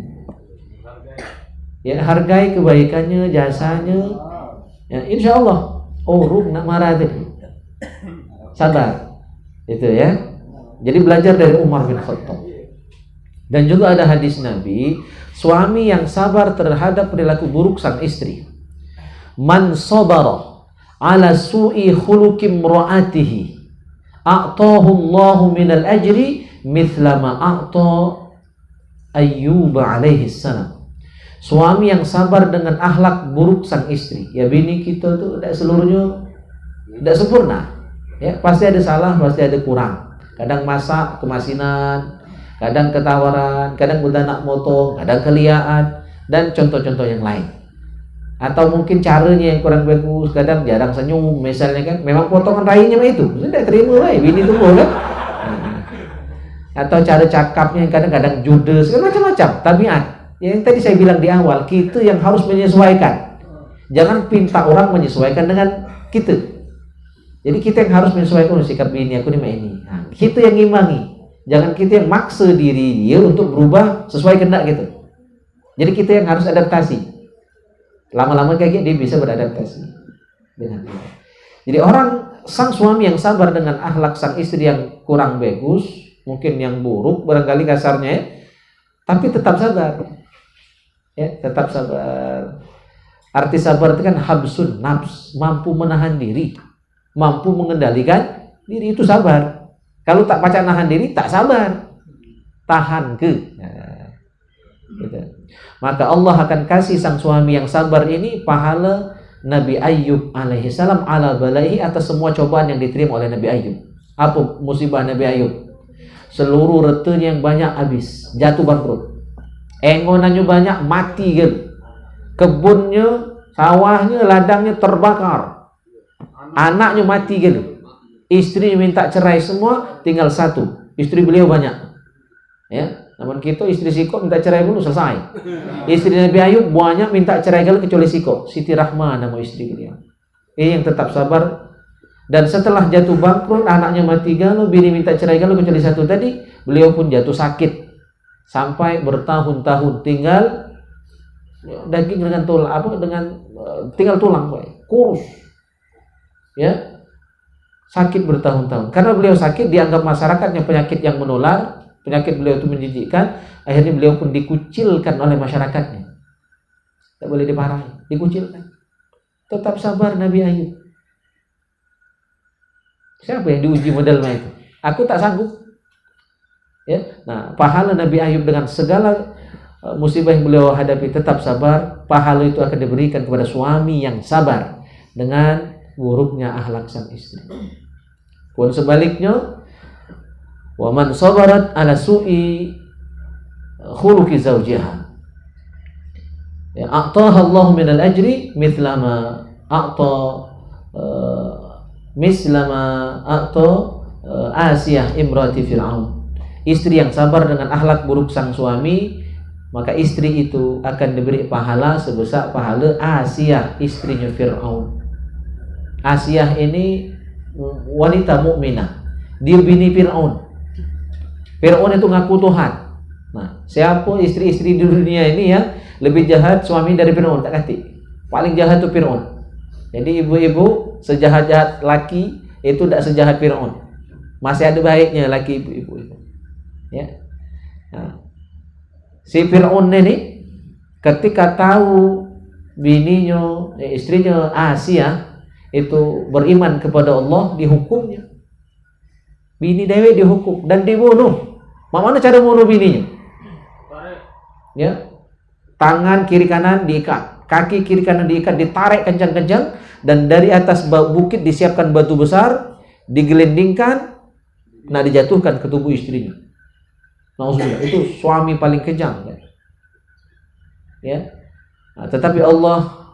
Ya, hargai kebaikannya, jasanya. Ya, insya Allah. Rum nak marah tadi. Sabar. Itu ya. Jadi belajar dari Umar bin Khattab. Dan juga ada hadis Nabi, suami yang sabar terhadap perilaku buruk sang istri. Man sabara ala su'i khuluqim ra'atihi a'tahu Allahu minal ajri mithla ma a'ta Ayyub alaihi salam. Suami yang sabar dengan akhlak buruk sang istri. Ya, bini kita tuh tidak seluruhnya tidak sempurna. Ya, pasti ada salah, pasti ada kurang. Kadang masak kemasinan, kadang ketawaran, kadang beranak motong, kadang keliaan, dan contoh-contoh yang lain. Atau mungkin caranya yang kurang bagus, kadang jarang senyum misalnya kan. Memang potongan rainya mah itu sudah terima lah, bini tunggu kan. Atau cara cakapnya yang kadang-kadang judes, kan macam-macam tabiat. Yang tadi saya bilang di awal, kita yang harus menyesuaikan. Jangan pinta orang menyesuaikan dengan kita. Jadi kita yang harus menyesuaikan sikap bini aku ini. Nah, kita yang ngimbangi. Jangan kita yang maksa diri dia untuk berubah sesuai kehendak gitu. Jadi kita yang harus adaptasi. Lama-lama kayak dia bisa beradaptasi dengan dia. Jadi sang suami yang sabar dengan akhlak sang istri yang kurang bagus, mungkin yang buruk barangkali kasarnya, ya, tapi tetap sabar. Ya, tetap sabar. Arti sabar itu kan habsun nafs, mampu menahan diri, mampu mengendalikan diri, itu sabar. Kalau tak pacak nahan diri, tak sabar. Tahan ke. Nah, gitu. Maka Allah akan kasih sang suami yang sabar ini pahala Nabi Ayyub alaihi salam ala balaihi, atas semua cobaan yang diterima oleh Nabi Ayyub. Apa musibah Nabi Ayyub? Seluruh retenya yang banyak habis, jatuh bangkrut. Engonannya banyak, mati gitu. Kebunnya, sawahnya, ladangnya terbakar. Anaknya mati gitu. Istri minta cerai semua, tinggal satu. Istri beliau banyak. Ya, namun kita istri Siko minta cerai dulu selesai. Istri Nabi Ayub banyak minta cerai kecuali Siko. Siti Rahman nama istri beliau. Ini yang tetap sabar. Dan setelah jatuh bangkrut, anaknya mati galau, bini minta cerai kecuali satu tadi, beliau pun jatuh sakit sampai bertahun-tahun, tinggal daging dengan tulang, tinggal tulang, kurus. Ya. Sakit bertahun-tahun. Karena beliau sakit, dianggap masyarakatnya penyakit yang menular, penyakit beliau itu menjijikkan, akhirnya beliau pun dikucilkan oleh masyarakatnya. Tak boleh dimarahi, dikucilkan. Tetap sabar Nabi Ayub. Siapa yang diuji model itu? Aku tak sanggup. Ya, nah pahala Nabi Ayub dengan segala musibah yang beliau hadapi tetap sabar, pahala itu akan diberikan kepada suami yang sabar dengan buruknya akhlak sang istri. Pun sebaliknya, wa man sabarat ala su'i khuluqi zawjiha, ya a'taha Allah min al-ajri mithla ma a'ta Asiyah imrati Fir'aun. Istri yang sabar dengan akhlak buruk sang suami, maka istri itu akan diberi pahala sebesar pahala Asiyah, istrinya Fir'aun. Asiyah ini wanita mukminah, dia bini Fir'aun. Fir'aun itu ngaku Tuhan. Nah, siapa istri-istri di dunia ini yang lebih jahat suami dari Fir'aun? Tak kati. Paling jahat itu Fir'aun. Jadi ibu-ibu sejahat-jahat laki itu tidak sejahat Fir'aun. Masih ada baiknya laki ibu-ibu itu. Ya. Nah, si Fir'aun ini ketika tahu bininya, istrinya Asiyah itu beriman kepada Allah, dihukumnya. Bini dewe dihukum dan dibunuh. Mana cara bunuh bininya? Ya. Tangan kiri kanan diikat, kaki kiri kanan diikat, ditarik kencang-kencang, dan dari atas bukit disiapkan batu besar, digelindingkan, nah dijatuhkan ke tubuh istrinya. Nauzubillah, itu suami paling kejam, kan? Ya. Nah, tetapi Allah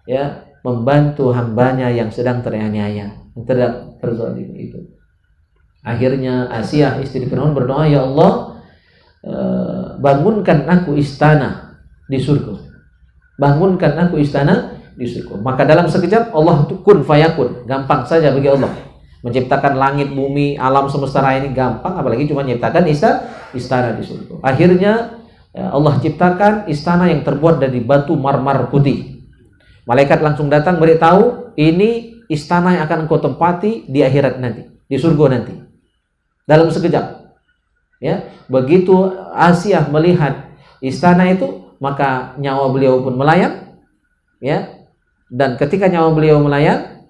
ya membantu hambanya yang sedang teraniaya, yang terzalim itu. Akhirnya Asiyah istri Fir'aun berdoa, ya Allah, bangunkan aku istana di surga. Bangunkan aku istana di surga. Maka dalam sekejap Allah itu kun fayakun, gampang saja bagi Allah. Menciptakan langit, bumi, alam semesta raya ini gampang, apalagi cuma menciptakan istana di surga. Akhirnya Allah ciptakan istana yang terbuat dari batu marmer putih. Malaikat langsung datang beritahu, ini istana yang akan engkau tempati di akhirat nanti, di surga nanti. Dalam sekejap. Ya, begitu Asiyah melihat istana itu, maka nyawa beliau pun melayang. Ya. Dan ketika nyawa beliau melayang,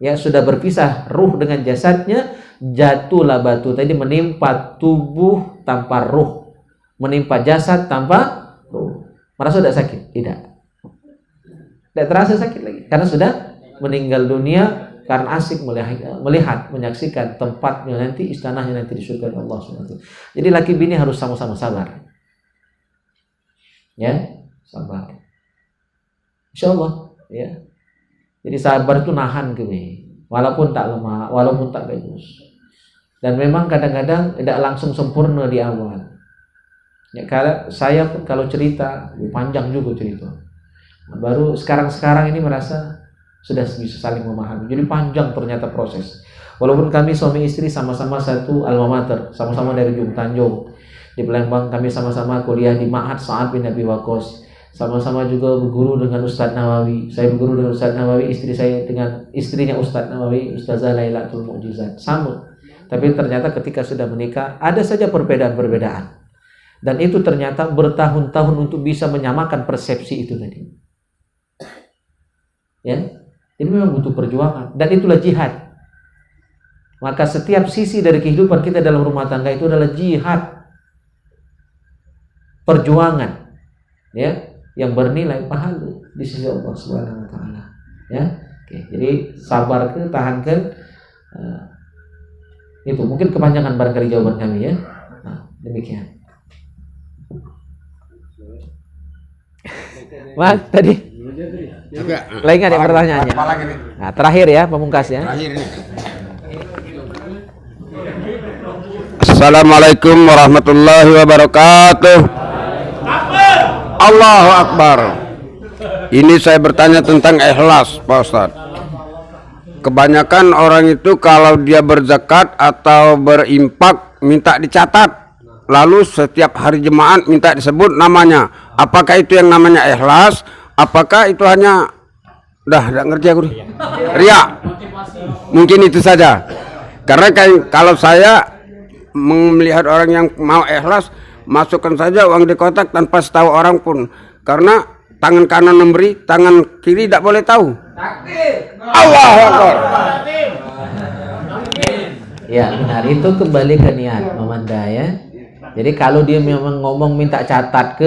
ya sudah berpisah ruh dengan jasadnya, jatuhlah batu tadi menimpa tubuh tanpa ruh, menimpa jasad tanpa ruh. Merasa tidak sakit? Tidak. Tidak terasa sakit lagi karena sudah meninggal dunia karena asik melihat menyaksikan tempatnya nanti, istananya nanti di surga Allah SWT. Jadi laki bini harus sama-sama sabar. Ya, sabar. Insyaallah, ya. Jadi sabar itu nahan kami, walaupun tak lemah, walaupun tak bagus. Dan memang kadang-kadang tidak langsung sempurna di awal. Ya, saya pun kalau cerita panjang juga cerita. Nah, baru sekarang ini merasa sudah bisa saling memahami. Jadi panjang ternyata proses. Walaupun kami suami istri sama-sama satu alma mater, sama-sama dari Ujung Tanjung. Di Palembang kami sama-sama kuliah di Ma'had Sa'ad bin Abi Waqqas. Sama-sama juga berguru dengan Ustadz Nawawi. Saya berguru dengan Ustadz Nawawi, istri saya dengan istrinya Ustadz Nawawi, Ustazah Lailatul Mu'jizat. Sama. Tapi ternyata ketika sudah menikah ada saja perbedaan-perbedaan. Dan itu ternyata bertahun-tahun untuk bisa menyamakan persepsi itu tadi. Ya. Ini memang butuh perjuangan dan itulah jihad. Maka setiap sisi dari kehidupan kita dalam rumah tangga itu adalah jihad, perjuangan, ya, yang bernilai pahala di sisi Allah Subhanahu wa taala. Ya. Oke, jadi sabar ke, tahankan. Itu mungkin kepanjangan barangkali jawaban kami, ya. Nah, demikian. Mas tadi lagi nggak ada pertanyaannya? Nah, terakhir ya, pemungkas ya. Assalamualaikum warahmatullahi wabarakatuh. Allahu Akbar. Ini saya bertanya tentang ikhlas, Pak Ustadz. Kebanyakan orang itu kalau dia berzakat atau berimpak minta dicatat. Lalu setiap hari jemaat minta disebut namanya. Apakah itu yang namanya ikhlas? Apakah itu hanya tidak ngerti aku nih. Ria. Mungkin itu saja. Karena kalau saya melihat orang yang mau ikhlas, masukkan saja uang di kotak tanpa tahu orang pun, karena tangan kanan memberi, tangan kiri tidak boleh tahu. Allahu Akbar. Ya benar, itu kembali ke niat memanda ya. Jadi kalau dia memang ngomong minta catat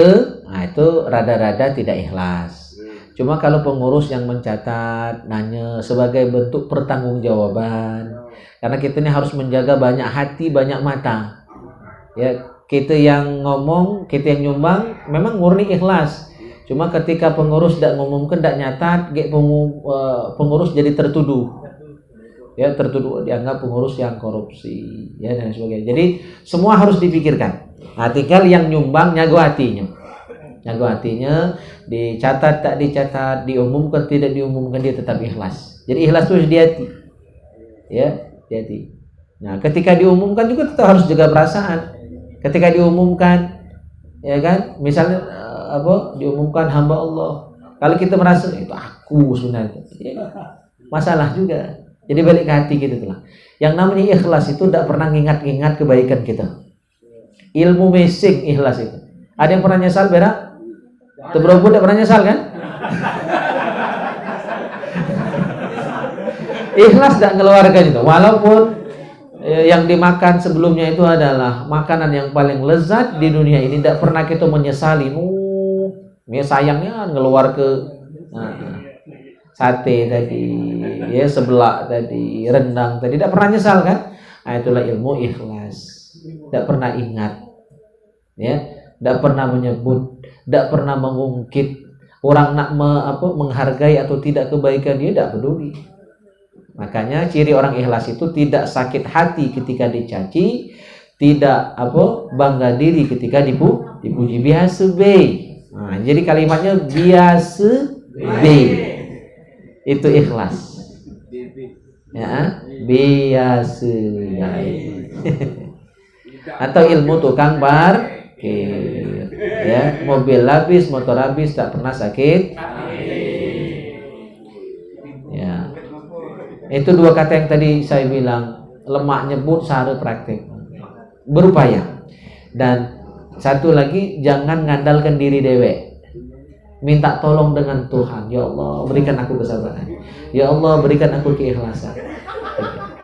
nah itu rada-rada tidak ikhlas. Cuma kalau pengurus yang mencatat, nanya sebagai bentuk pertanggungjawaban, karena kita ini harus menjaga banyak hati, banyak mata. Ya, kita yang ngomong, kita yang nyumbang, memang murni ikhlas. Cuma ketika pengurus tidak ngomongkan, tidak nyatat, pengurus jadi tertuduh. Ya, tertuduh dianggap pengurus yang korupsi, ya dan sebagainya. Jadi semua harus dipikirkan. Nah, tinggal yang nyumbang nyago hatinya. Nyago hatinya, dicatat tak dicatat, diumumkan tidak diumumkan, dia tetap ikhlas. Jadi ikhlas itu di hati. Ya, di hati. Nah, ketika diumumkan juga tetap harus jaga perasaan. Ketika diumumkan, ya kan, misalnya diumumkan hamba Allah. Kalau kita merasa itu aku sebenarnya, ya, masalah juga. Jadi balik ke hati gitu lah. Yang namanya ikhlas itu tidak pernah ingat-ingat kebaikan kita. Ilmu basic ikhlas itu. Ada yang pernah nyesal berak? Bro tidak pernah nyesal kan? Ikhlas tidak mengeluarkan itu. Walaupun yang dimakan sebelumnya itu adalah makanan yang paling lezat di dunia ini, tidak pernah kita menyesali. Sayangnya ngeluar ke sate tadi, ya seblak tadi, rendang tadi, tidak pernah nyesal kan? Nah, itulah ilmu ikhlas. Tidak pernah ingat, ya, tidak pernah menyebut, tidak pernah mengungkit. Orang nak menghargai atau tidak kebaikan dia, tidak peduli. Makanya ciri orang ikhlas itu tidak sakit hati ketika dicaci, tidak bangga diri ketika dipuji. Biasa be. Nah, jadi kalimatnya biasa be. Itu ikhlas. Ya, biasa. Atau ilmu tukang parkir. Ya, mobil habis, motor habis, tak pernah sakit. Ya. Itu dua kata yang tadi saya bilang, lemak nyebut, sehari praktek. Berupaya. Dan satu lagi, jangan ngandalkan diri dewek. Minta tolong dengan Tuhan. Ya Allah, berikan aku kesabaran. Ya Allah, berikan aku keikhlasan.